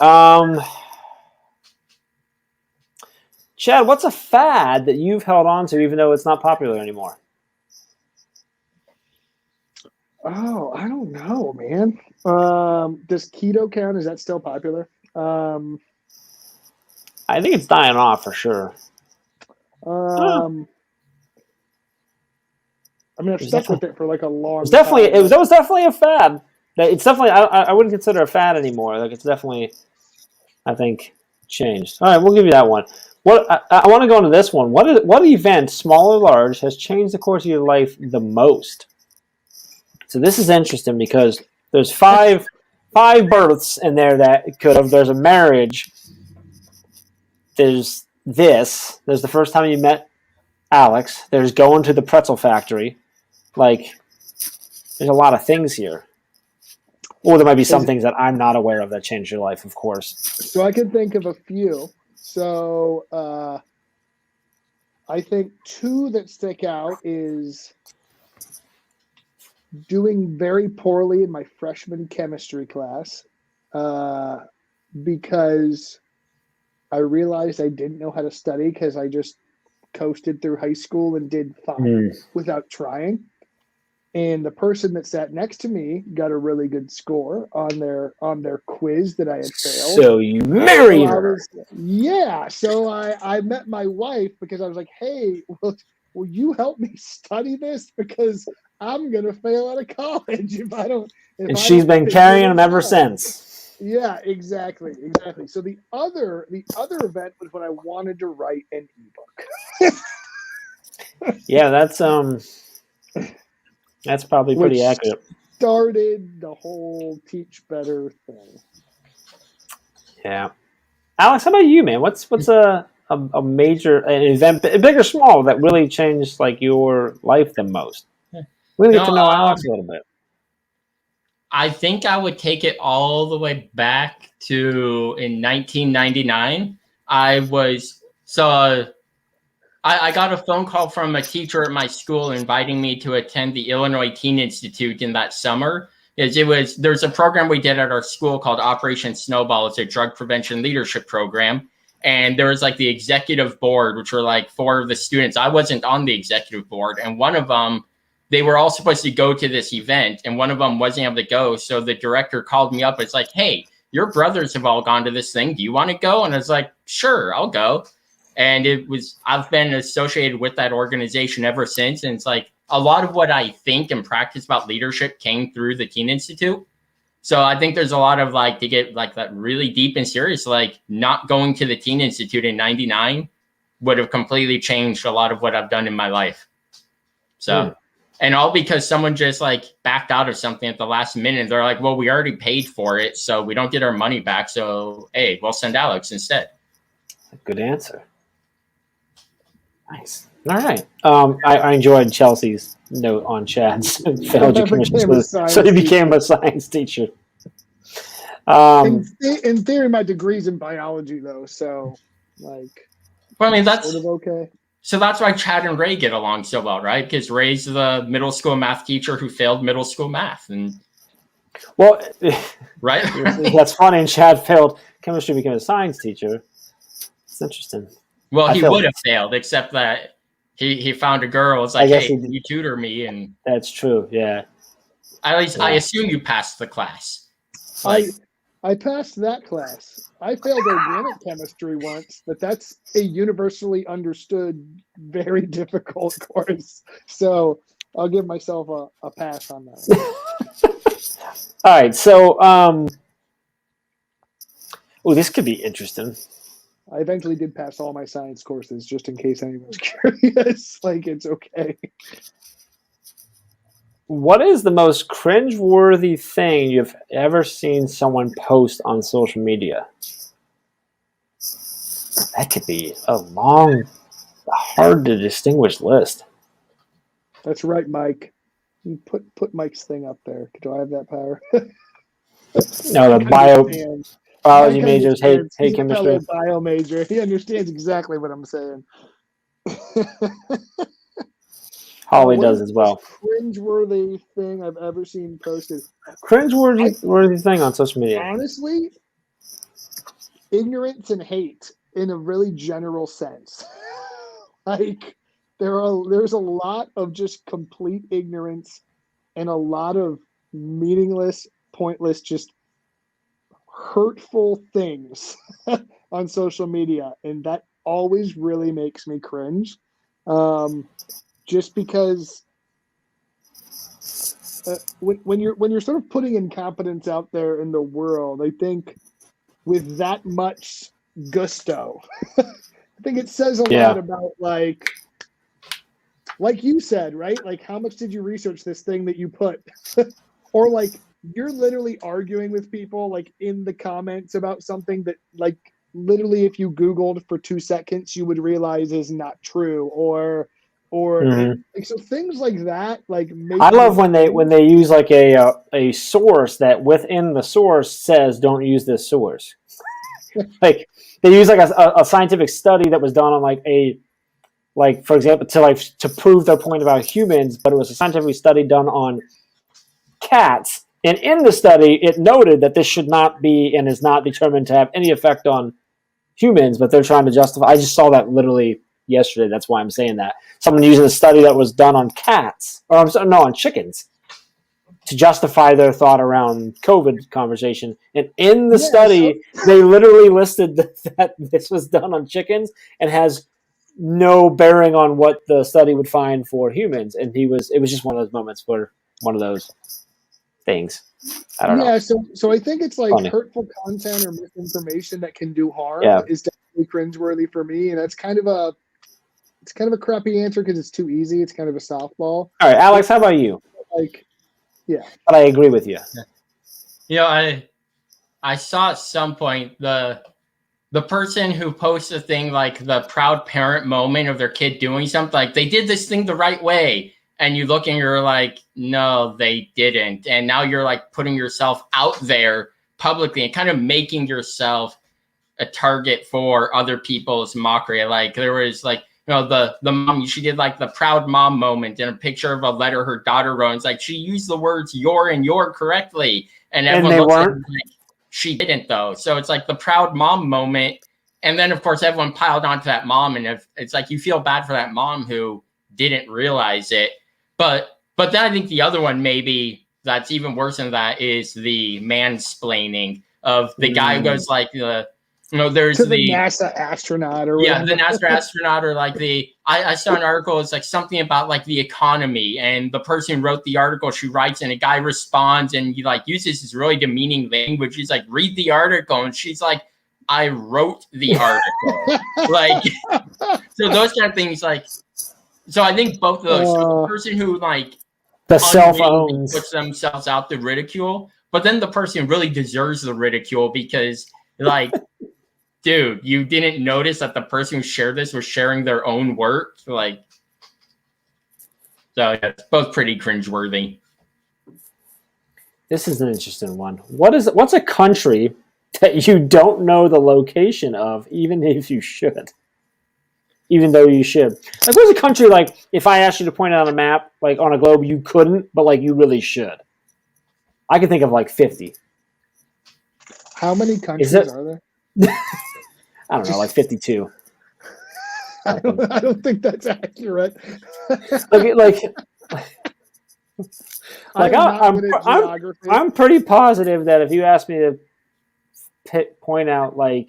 Speaker 1: Chad, what's a fad that you've held on to even though it's not popular anymore?
Speaker 2: Oh, I don't know, man. Does keto count? Is that still popular?
Speaker 1: I think it's dying off for sure.
Speaker 2: I mean, I've stuck with it for like a long time.
Speaker 1: That was definitely a fad. It's definitely I wouldn't consider a fad anymore. Like it's definitely, I think, changed. All right, we'll give you that one. I want to go into this one. What event, small or large, has changed the course of your life the most? So this is interesting because there's five births in there that could have. There's a marriage. There's this. There's the first time you met Alex. There's going to the pretzel factory. Like, there's a lot of things here. Or there might be some things that I'm not aware of that changed your life, of course.
Speaker 2: So I can think of a few. So I think two that stick out is doing very poorly in my freshman chemistry class because I realized I didn't know how to study because I just coasted through high school and did fine
Speaker 1: Mm.
Speaker 2: without trying. And the person that sat next to me got a really good score on their quiz that I had failed.
Speaker 1: So you married
Speaker 2: So I
Speaker 1: her.
Speaker 2: was, so I met my wife because I was like, hey, will you help me study this? Because I'm going to fail out of college if I don't. If
Speaker 1: And
Speaker 2: I
Speaker 1: she's
Speaker 2: don't
Speaker 1: been
Speaker 2: figure
Speaker 1: carrying
Speaker 2: it
Speaker 1: them ever
Speaker 2: out."
Speaker 1: since.
Speaker 2: Yeah, exactly. So the other event was when I wanted to write an ebook.
Speaker 1: Yeah, that's probably pretty
Speaker 2: Which
Speaker 1: accurate.
Speaker 2: started the whole Teach Better thing.
Speaker 1: Yeah. Alex, how about you, man? What's a major an event, big or small, that really changed like your life the most? We're gonna get to know Alex a little bit.
Speaker 3: I think I would take it all the way back to in 1999. I got a phone call from a teacher at my school inviting me to attend the Illinois Teen Institute in that summer. There's a program we did at our school called Operation Snowball. It's a drug prevention leadership program. And there was like the executive board, which were like 4 of the students. I wasn't on the executive board. And one of them, they were all supposed to go to this event, and one of them wasn't able to go. So the director called me up. It's like, hey, your brothers have all gone to this thing. Do you want to go? And I was like, sure, I'll go. And I've been associated with that organization ever since. And it's like a lot of what I think and practice about leadership came through the Teen Institute. So I think there's a lot of like, to get like that really deep and serious, like not going to the Teen Institute in 99 would have completely changed a lot of what I've done in my life. So, and all because someone just like backed out of something at the last minute. They're like, well, we already paid for it, so we don't get our money back. So, hey, we'll send Alex instead.
Speaker 1: Good answer. Nice. All right. I enjoyed Chelsea's note on Chad's failed your commission, so he became a science teacher.
Speaker 2: In theory, my degree's in biology, though, so like.
Speaker 3: Well, I mean, that's
Speaker 2: sort of okay.
Speaker 3: So that's why Chad and Ray get along so well, right? Because Ray's the middle school math teacher who failed middle school math, and
Speaker 1: well,
Speaker 3: right.
Speaker 1: That's funny. And Chad failed chemistry, became a science teacher. It's interesting.
Speaker 3: Well, he would have failed, except that he found a girl. It's like, hey, you tutor me, and
Speaker 1: that's true. Yeah.
Speaker 3: At least I assume you passed the class.
Speaker 2: I passed that class. I failed organic chemistry once, but that's a universally understood, very difficult course. So I'll give myself a pass on that.
Speaker 1: All right. So, this could be interesting.
Speaker 2: I eventually did pass all my science courses, just in case anyone's curious. Like, it's okay.
Speaker 1: What is the most cringe-worthy thing you've ever seen someone post on social media? That could be a long, hard to distinguish list.
Speaker 2: That's right, Mike. You put Mike's thing up there. Do I have that power?
Speaker 1: No, the biology majors hate chemistry.
Speaker 2: Bio major. He understands exactly what I'm saying.
Speaker 1: Holly does as well.
Speaker 2: Cringeworthy thing I've ever seen posted.
Speaker 1: Cringeworthy thing on social media.
Speaker 2: Honestly, ignorance and hate in a really general sense. Like there's a lot of just complete ignorance and a lot of meaningless, pointless, just hurtful things on social media, and that always really makes me cringe. Just because when you're sort of putting incompetence out there in the world, I think with that much gusto, I think it says a lot about like you said, right? Like, how much did you research this thing that you put? Or like you're literally arguing with people like in the comments about something that like literally if you Googled for 2 seconds you would realize is not true, or like, so things like that. Like,
Speaker 1: I love when they use like a source that within the source says don't use this source. Like they use like a scientific study that was done on like for example to prove their point about humans, but it was a scientific study done on cats, and in the study it noted that this should not be and is not determined to have any effect on humans, but they're trying to justify. I just saw that literally yesterday. That's why I'm saying that. Someone using a study that was done on cats, or on chickens, to justify their thought around COVID conversation. And in the study, they literally listed that this was done on chickens and has no bearing on what the study would find for humans. And it was just one of those moments where one of those things. I don't know.
Speaker 2: Yeah, so I think it's like
Speaker 1: Funny.
Speaker 2: hurtful content or misinformation that can do harm
Speaker 1: Yeah.
Speaker 2: is definitely cringeworthy for me, and that's kind of a crappy answer because it's too easy. It's kind of a softball.
Speaker 1: All right, Alex, how about you?
Speaker 2: Like, yeah,
Speaker 1: But I agree with you.
Speaker 3: You know, I saw at some point the person who posts a thing like the proud parent moment of their kid doing something, like they did this thing the right way. And you look and you're like, no, they didn't. And now you're like putting yourself out there publicly and kind of making yourself a target for other people's mockery. Like there was like, you know, the mom, she did like the proud mom moment in a picture of a letter her daughter wrote. It's like she used the words your and your correctly. And everyone
Speaker 1: they
Speaker 3: looks at
Speaker 1: weren't?
Speaker 3: her like she didn't though. So it's like the proud mom moment. And then of course everyone piled onto that mom. And if it's like you feel bad for that mom who didn't realize it. But then I think the other one maybe that's even worse than that is the mansplaining of the guy who goes like there's
Speaker 2: to the NASA astronaut or whatever.
Speaker 3: the NASA astronaut or like I saw an article, it's like something about like the economy, and the person who wrote the article, she writes and a guy responds and he like uses this really demeaning language. He's like, read the article, and she's like, I wrote the article. Like so those kind of things like. So I think both of those. So the person who like
Speaker 1: The cell
Speaker 3: unwittingly
Speaker 1: phones.
Speaker 3: puts themselves out to ridicule, but then the person really deserves the ridicule because, like, dude, you didn't notice that the person who shared this was sharing their own work. Like, so yeah, it's both pretty cringeworthy.
Speaker 1: This is an interesting one. What's a country that you don't know the location of, even if you should? Even though you should. Like, what's a country, like, if I asked you to point it on a map, like, on a globe, you couldn't, but, like, you really should? I can think of, like, 50.
Speaker 2: How many countries
Speaker 1: it-
Speaker 2: are there?
Speaker 1: I don't know, like 52.
Speaker 2: I don't think that's accurate.
Speaker 1: Like
Speaker 2: I'm not good at geography.
Speaker 1: I'm pretty positive that if you asked me to point out, like,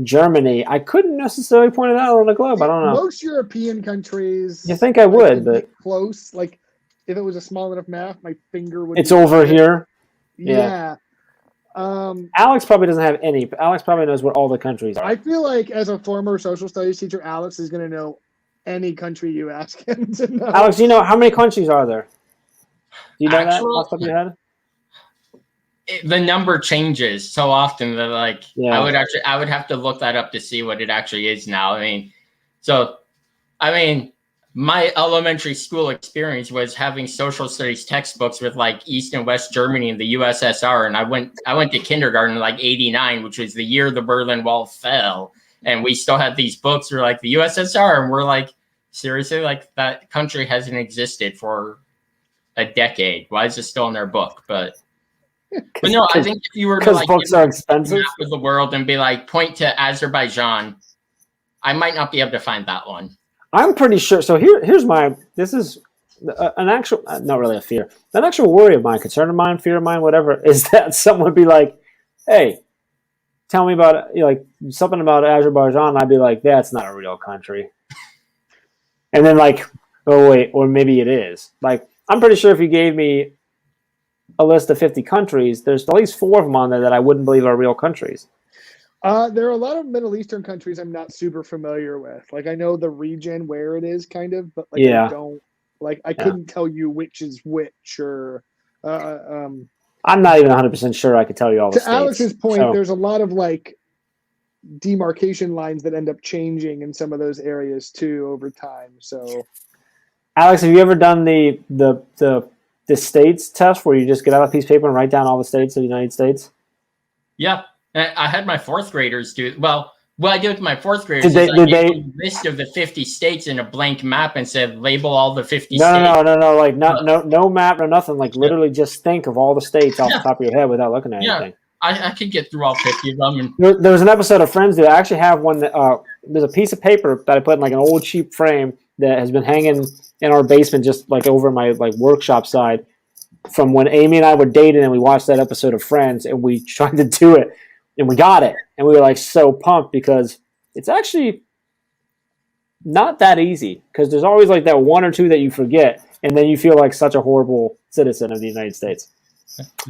Speaker 1: Germany, I couldn't necessarily point it out on the globe. I don't know.
Speaker 2: Most European countries.
Speaker 1: You think I would,
Speaker 2: could
Speaker 1: but
Speaker 2: get close. Like if it was a small enough map, my finger would.
Speaker 1: it's
Speaker 2: be
Speaker 1: over
Speaker 2: there.
Speaker 1: here.
Speaker 2: Yeah.
Speaker 1: Alex probably doesn't have any, but Alex probably knows what all the countries are.
Speaker 2: I feel like as a former social studies teacher, Alex is going to know any country you ask him to know.
Speaker 1: Alex, do you know how many countries are there? Do you know that
Speaker 3: Actual-
Speaker 1: off the top of your head?
Speaker 3: The number changes so often that like
Speaker 1: Yeah.
Speaker 3: I would have to look that up to see what it actually is now. My elementary school experience was having social studies textbooks with like East and West Germany and the USSR, and I went to kindergarten in like '89, which was the year the Berlin Wall fell, and we still had these books that were like the USSR, and we're like, seriously, like that country hasn't existed for a decade. Why is it still in their book? But no, I think if you were to
Speaker 1: Because
Speaker 3: like
Speaker 1: books
Speaker 3: give
Speaker 1: are
Speaker 3: me a
Speaker 1: expensive.
Speaker 3: map of the world and be like, point to Azerbaijan, I might not be able to find that one.
Speaker 1: I'm pretty sure. So here's my. This is an actual, not really a fear, an actual worry of mine, concern of mine, fear of mine, whatever, is that someone would be like, "Hey, tell me about like something about Azerbaijan." I'd be like, "That's not a real country." And then like, oh wait, or maybe it is. Like, I'm pretty sure if you gave me a list of 50 countries, there's at least 4 of them on there that I wouldn't believe are real countries.
Speaker 2: There are a lot of Middle Eastern countries I'm not super familiar with. Like I know the region where it is, kind of, but like
Speaker 1: Yeah.
Speaker 2: I don't. Like I couldn't tell you which is which, or.
Speaker 1: I'm not even 100% sure I could tell you all the
Speaker 2: To
Speaker 1: states.
Speaker 2: Alex's point,
Speaker 1: So-
Speaker 2: there's a lot of like demarcation lines that end up changing in some of those areas too over time. So
Speaker 1: Alex, have you ever done the states test where you just get out a piece of paper and write down all the states of the United States?
Speaker 3: Yeah, I had my fourth graders do. Well, what I did with my fourth graders
Speaker 1: Did
Speaker 3: is I gave them a list of the 50 states in a blank map and said, label all the 50 states.
Speaker 1: No. Like no map, no nothing. Like literally, just think of all the states off the top of your head without looking at
Speaker 3: Yeah.
Speaker 1: anything.
Speaker 3: I could get through all 50 of them. And
Speaker 1: There was an episode of Friends that I actually have one that there's a piece of paper that I put in like an old cheap frame that has been hanging in our basement, just like over my like workshop side, from when Amy and I were dating and we watched that episode of Friends and we tried to do it and we got it. And we were like so pumped because it's actually not that easy, because there's always like that one or two that you forget and then you feel like such a horrible citizen of the United States.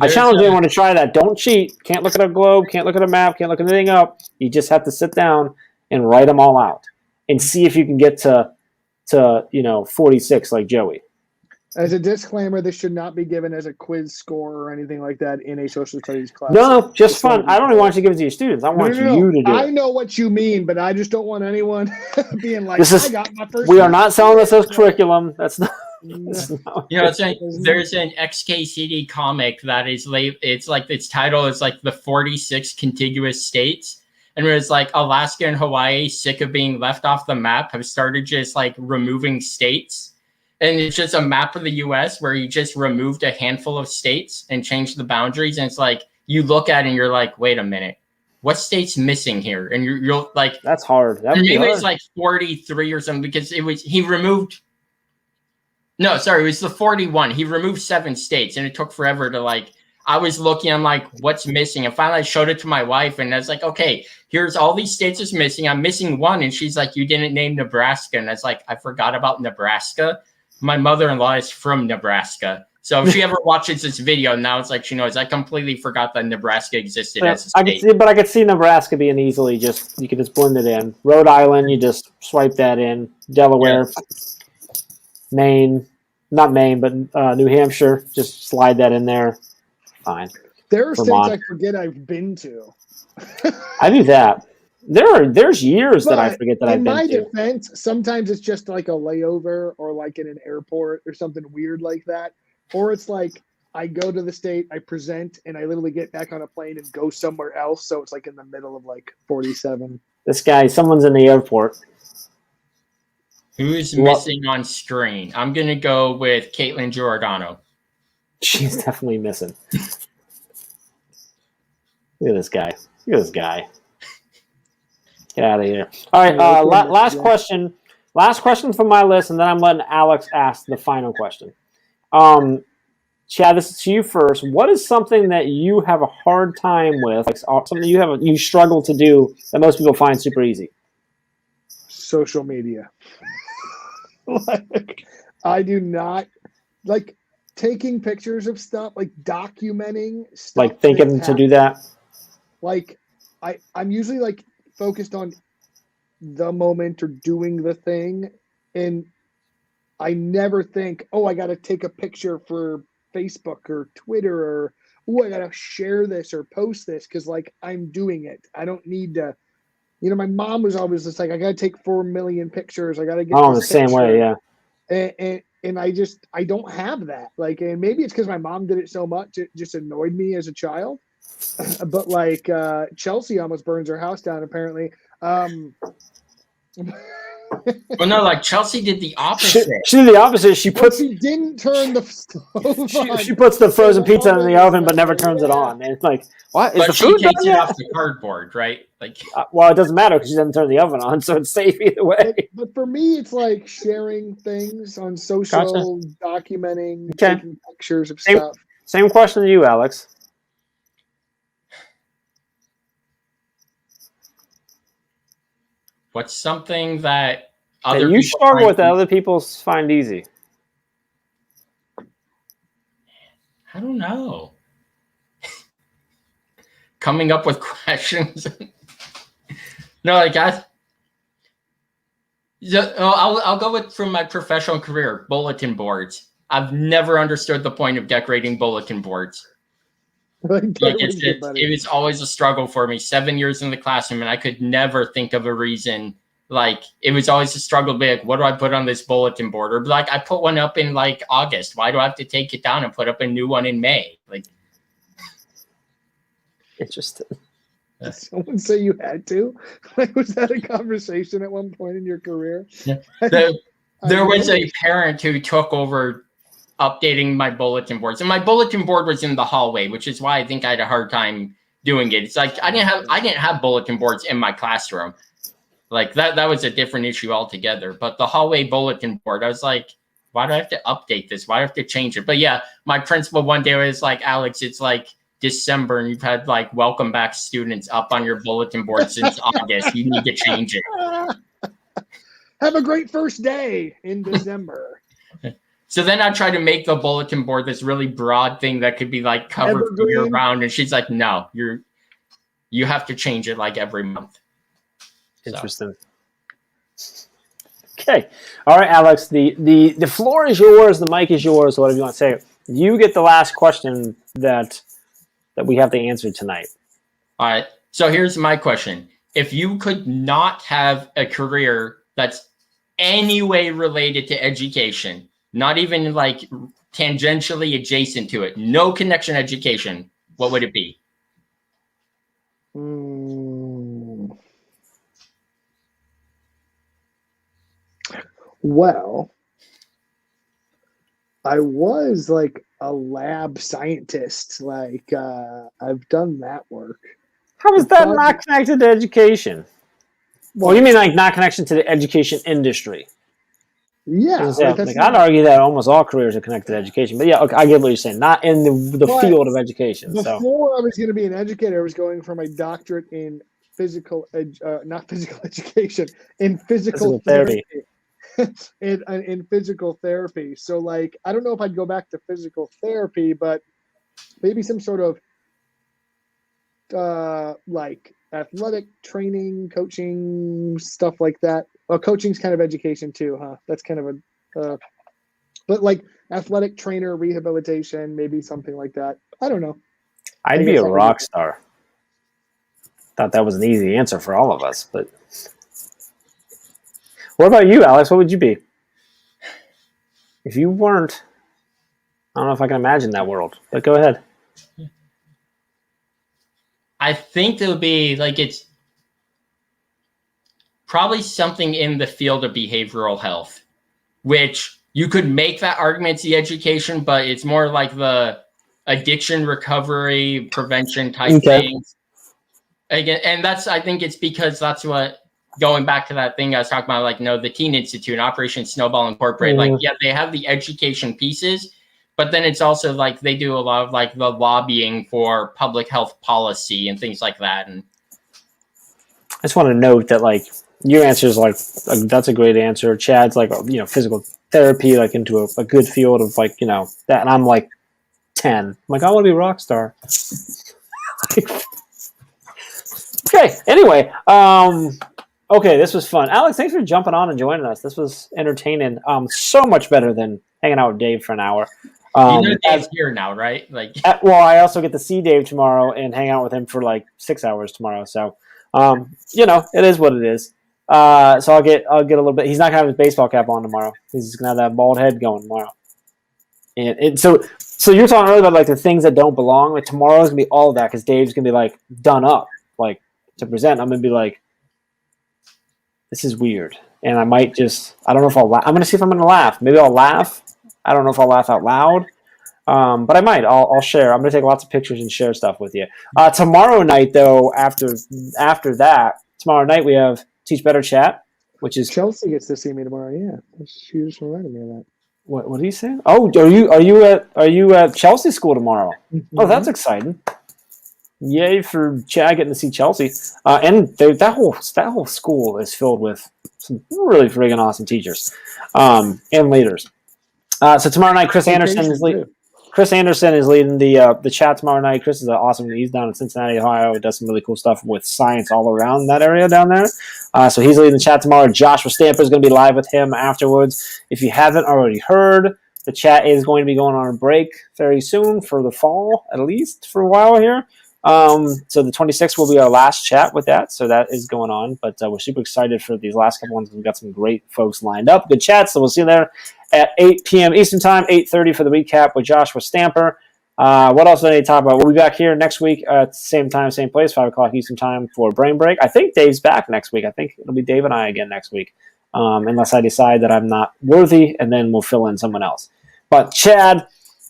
Speaker 1: I challenge anyone to try that. Don't cheat. Can't look at a globe, can't look at a map, can't look anything up. You just have to sit down and write them all out and see if you can get to 46 like Joey.
Speaker 2: As a disclaimer, this should not be given as a quiz score or anything like that in a social studies class.
Speaker 1: No, just fun. I don't even want you to give it to your students. I want you to do it.
Speaker 2: I know what you mean, but I just don't want anyone being like, I got my first.
Speaker 1: We are not selling this as curriculum. That's not. That's not
Speaker 3: there's an XKCD comic that is it's like its title is like the 46 contiguous states. And it's like Alaska and Hawaii, sick of being left off the map, have started just like removing states. And it's just a map of the U.S. where you just removed a handful of states and changed the boundaries. And it's like, you look at it and you're like, wait a minute, what state's missing here? And you're like,
Speaker 1: that's hard.
Speaker 3: Maybe it's like 43 or something, because it was the 41. He removed 7 states and it took forever to like, I was looking, I'm like, what's missing? And finally I showed it to my wife and I was like, okay, here's all these states is missing. I'm missing one. And she's like, you didn't name Nebraska. And I was like, I forgot about Nebraska. My mother-in-law is from Nebraska. So if she ever watches this video, now it's like she knows. I completely forgot that Nebraska existed as a state.
Speaker 1: I could see Nebraska being easily you could just blend it in. Rhode Island, you just swipe that in. Delaware, Maine, not Maine, but New Hampshire, just slide that in there. Fine.
Speaker 2: There are Vermont. States I forget I've been to.
Speaker 1: I do that. There's years that I forget that I've been to.
Speaker 2: In my defense, sometimes it's just like a layover or like in an airport or something weird like that. Or it's like I go to the state, I present, and I literally get back on a plane and go somewhere else. So it's like in the middle of like 47.
Speaker 1: Someone's in the airport.
Speaker 3: Who's missing on screen? I'm going to go with Caitlin Giordano.
Speaker 1: She's definitely missing. Look at this guy. Get out of here. All right, last question. Last question from my list, and then I'm letting Alex ask the final question. Chad, this is to you first. What is something that you have a hard time with, like something you struggle to do that most people find super easy?
Speaker 2: Social media. Like, I do not like taking pictures of stuff, like documenting stuff.
Speaker 1: Like thinking to do that?
Speaker 2: Like I'm usually like focused on the moment or doing the thing, and I never think, oh, I got to take a picture for Facebook or Twitter, or oh, I got to share this or post this, because like I'm doing it. I don't need to. My mom was always just like, I got to take 4 million pictures. I got to get.
Speaker 1: Oh, the same way, yeah.
Speaker 2: And I don't have that. Like, and maybe it's because my mom did it so much, it just annoyed me as a child. But like Chelsea almost burns her house down, apparently.
Speaker 3: Well, no, like Chelsea did the opposite.
Speaker 1: She did the opposite. She
Speaker 2: didn't turn the stove on.
Speaker 1: She puts the frozen pizza in the oven, but never turns it on. And it's like, what?
Speaker 3: But she takes it off the cardboard, right? Like,
Speaker 1: well, it doesn't matter because she doesn't turn the oven on, so it's safe either way.
Speaker 2: But for me, it's like sharing things on social, documenting, taking pictures of stuff.
Speaker 1: Same question to you, Alex.
Speaker 3: What's something that
Speaker 1: you struggle with that other people find easy?
Speaker 3: I don't know. Coming up with questions. No, like I'll go with from my professional career, bulletin boards. I've never understood the point of decorating bulletin boards. It was always a struggle for me. 7 years in the classroom, and I could never think of a reason. Like, it was always a struggle to be like, what do I put on this bulletin board? Or like, I put one up in like August. Why do I have to take it down and put up a new one in May? Like,
Speaker 1: interesting.
Speaker 2: Did someone say you had to? Like, was that a conversation at one point in your career?
Speaker 3: Yeah. There was a parent who took over updating my bulletin boards, and my bulletin board was in the hallway, which is why I think I had a hard time doing it. It's like I didn't have bulletin boards in my classroom. Like that was a different issue altogether. But the hallway bulletin board, I was like, why do I have to update this? Why do I have to change it? But yeah, my principal one day was like, Alex, it's like December and you've had like welcome back students up on your bulletin board since August. You need to change it.
Speaker 2: Have a great first day in December.
Speaker 3: So then I tried to make the bulletin board this really broad thing that could be like covered year round. And she's like, no, you have to change it like every month.
Speaker 1: Interesting. So. Okay. All right, Alex, the floor is yours. The mic is yours. Whatever you want to say. You get the last question that we have to answer tonight.
Speaker 3: All right. So here's my question. If you could not have a career that's any way related to education, not even like tangentially adjacent to it, no connection education, what would it be?
Speaker 2: Well, I was like a lab scientist. Like I've done that work.
Speaker 1: How is that not connected to education? Well, you mean like not connection to the education industry?
Speaker 2: Yeah,
Speaker 1: I'd argue that almost all careers are connected to education. But yeah, okay, I get what you're saying. Not in the field of education.
Speaker 2: Before I was going to be an educator, I was going for my doctorate in not physical education, in physical therapy. in physical therapy. So like, I don't know if I'd go back to physical therapy, but maybe some sort of like athletic training, coaching, stuff like that. Well, coaching's kind of education too, huh? That's kind of but like athletic trainer, rehabilitation, maybe something like that. I don't know.
Speaker 1: I'd be a rock star. Thought that was an easy answer for all of us, but what about you, Alex? What would you be? If you weren't, I don't know if I can imagine that world, but go ahead.
Speaker 3: I think it would be like it's probably something in the field of behavioral health, which you could make that argument to the education, but it's more like the addiction recovery prevention type things. Again, and I think it's because that's what, going back to that thing I was talking about, like, the Teen Institute, Operation Snowball Incorporated, like, yeah, they have the education pieces, but then it's also like they do a lot of like the lobbying for public health policy and things like that. And
Speaker 1: I just want to note that like your answer is like that's a great answer. Chad's like physical therapy, like into a good field of like that, and I'm like 10. I'm like I want to be a rock star. Okay. Anyway, okay, this was fun. Alex, thanks for jumping on and joining us. This was entertaining. So much better than hanging out with Dave for an hour.
Speaker 3: Dave's here now, right? Like,
Speaker 1: well, I also get to see Dave tomorrow and hang out with him for like 6 hours tomorrow. So, it is what it is. So I'll get a little bit. He's not gonna have his baseball cap on tomorrow. He's just gonna have that bald head going tomorrow. And so you're talking earlier about like the things that don't belong. Like tomorrow's gonna be all of that because Dave's gonna be like done up, like to present. I'm gonna be like, this is weird, and I might I don't know if I'll laugh. I'm gonna see if I'm gonna laugh. Maybe I'll laugh. I don't know if I'll laugh out loud, but I might. I'll share. I'm gonna take lots of pictures and share stuff with you. Tomorrow night, though, after that, tomorrow night we have Teach Better Chat, which is
Speaker 2: Chelsea gets to see me tomorrow. Yeah, she just reminded me of that.
Speaker 1: What are you saying? Oh, are you at Chelsea school tomorrow? Mm-hmm. Oh, that's exciting. Yay for Chad getting to see Chelsea. And that whole school is filled with some really friggin' awesome teachers and leaders. So tomorrow night, Chris Anderson is leading the chat tomorrow night. Chris is awesome. He's down in Cincinnati, Ohio. He does some really cool stuff with science all around that area down there. So he's leading the chat tomorrow. Joshua Stamper is going to be live with him afterwards. If you haven't already heard, the chat is going to be going on a break very soon for the fall, at least for a while here. So the 26th will be our last chat with that. So that is going on, but we're super excited for these last couple ones. We've got some great folks lined up. Good chats. So we'll see you there at 8 p.m. Eastern time, 8:30 for the recap with Joshua Stamper. What else do I need to talk about? We'll be back here next week at the same time, same place, 5 o'clock Eastern time for Brain Break. I think Dave's back next week. I think it'll be Dave and I again next week, unless I decide that I'm not worthy, and then we'll fill in someone else. But Chad,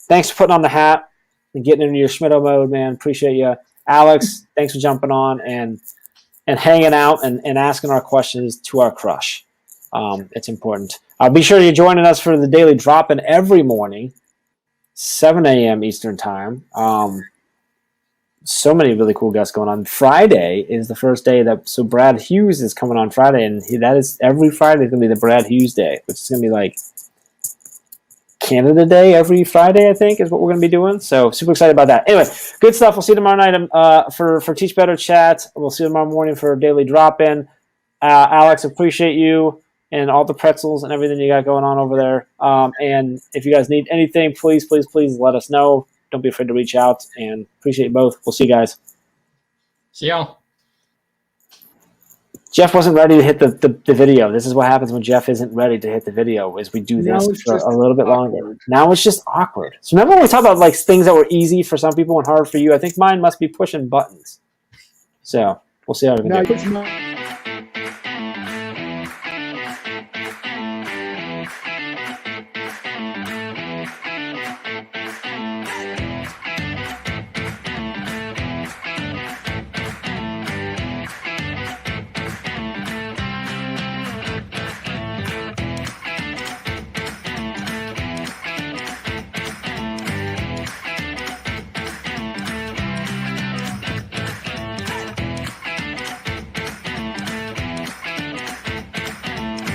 Speaker 1: thanks for putting on the hat and getting into your Schmitto mode, man. Appreciate you. Alex, thanks for jumping on. And and hanging out and asking our questions to our crush. It's important. Be sure you're joining us for the daily drop-in every morning, 7 a.m. Eastern time. So many really cool guests going on. Friday is the first day so Brad Hughes is coming on Friday, and that is every Friday is going to be the Brad Hughes Day, which is going to be like Canada Day every Friday, I think, is what we're going to be doing. So super excited about that. Anyway, good stuff. We'll see you tomorrow night for Teach Better Chat. We'll see you tomorrow morning for a daily drop-in. Alex, appreciate you and all the pretzels and everything you got going on over there. And if you guys need anything, please let us know. Don't be afraid to reach out, and appreciate you both. We'll see you guys.
Speaker 3: See y'all.
Speaker 1: Jeff wasn't ready to hit the video. This is what happens when Jeff isn't ready to hit the video, is we do this for a little bit longer. Now it's just awkward. So remember when we talked about like things that were easy for some people and hard for you? I think mine must be pushing buttons. So we'll see how we can do.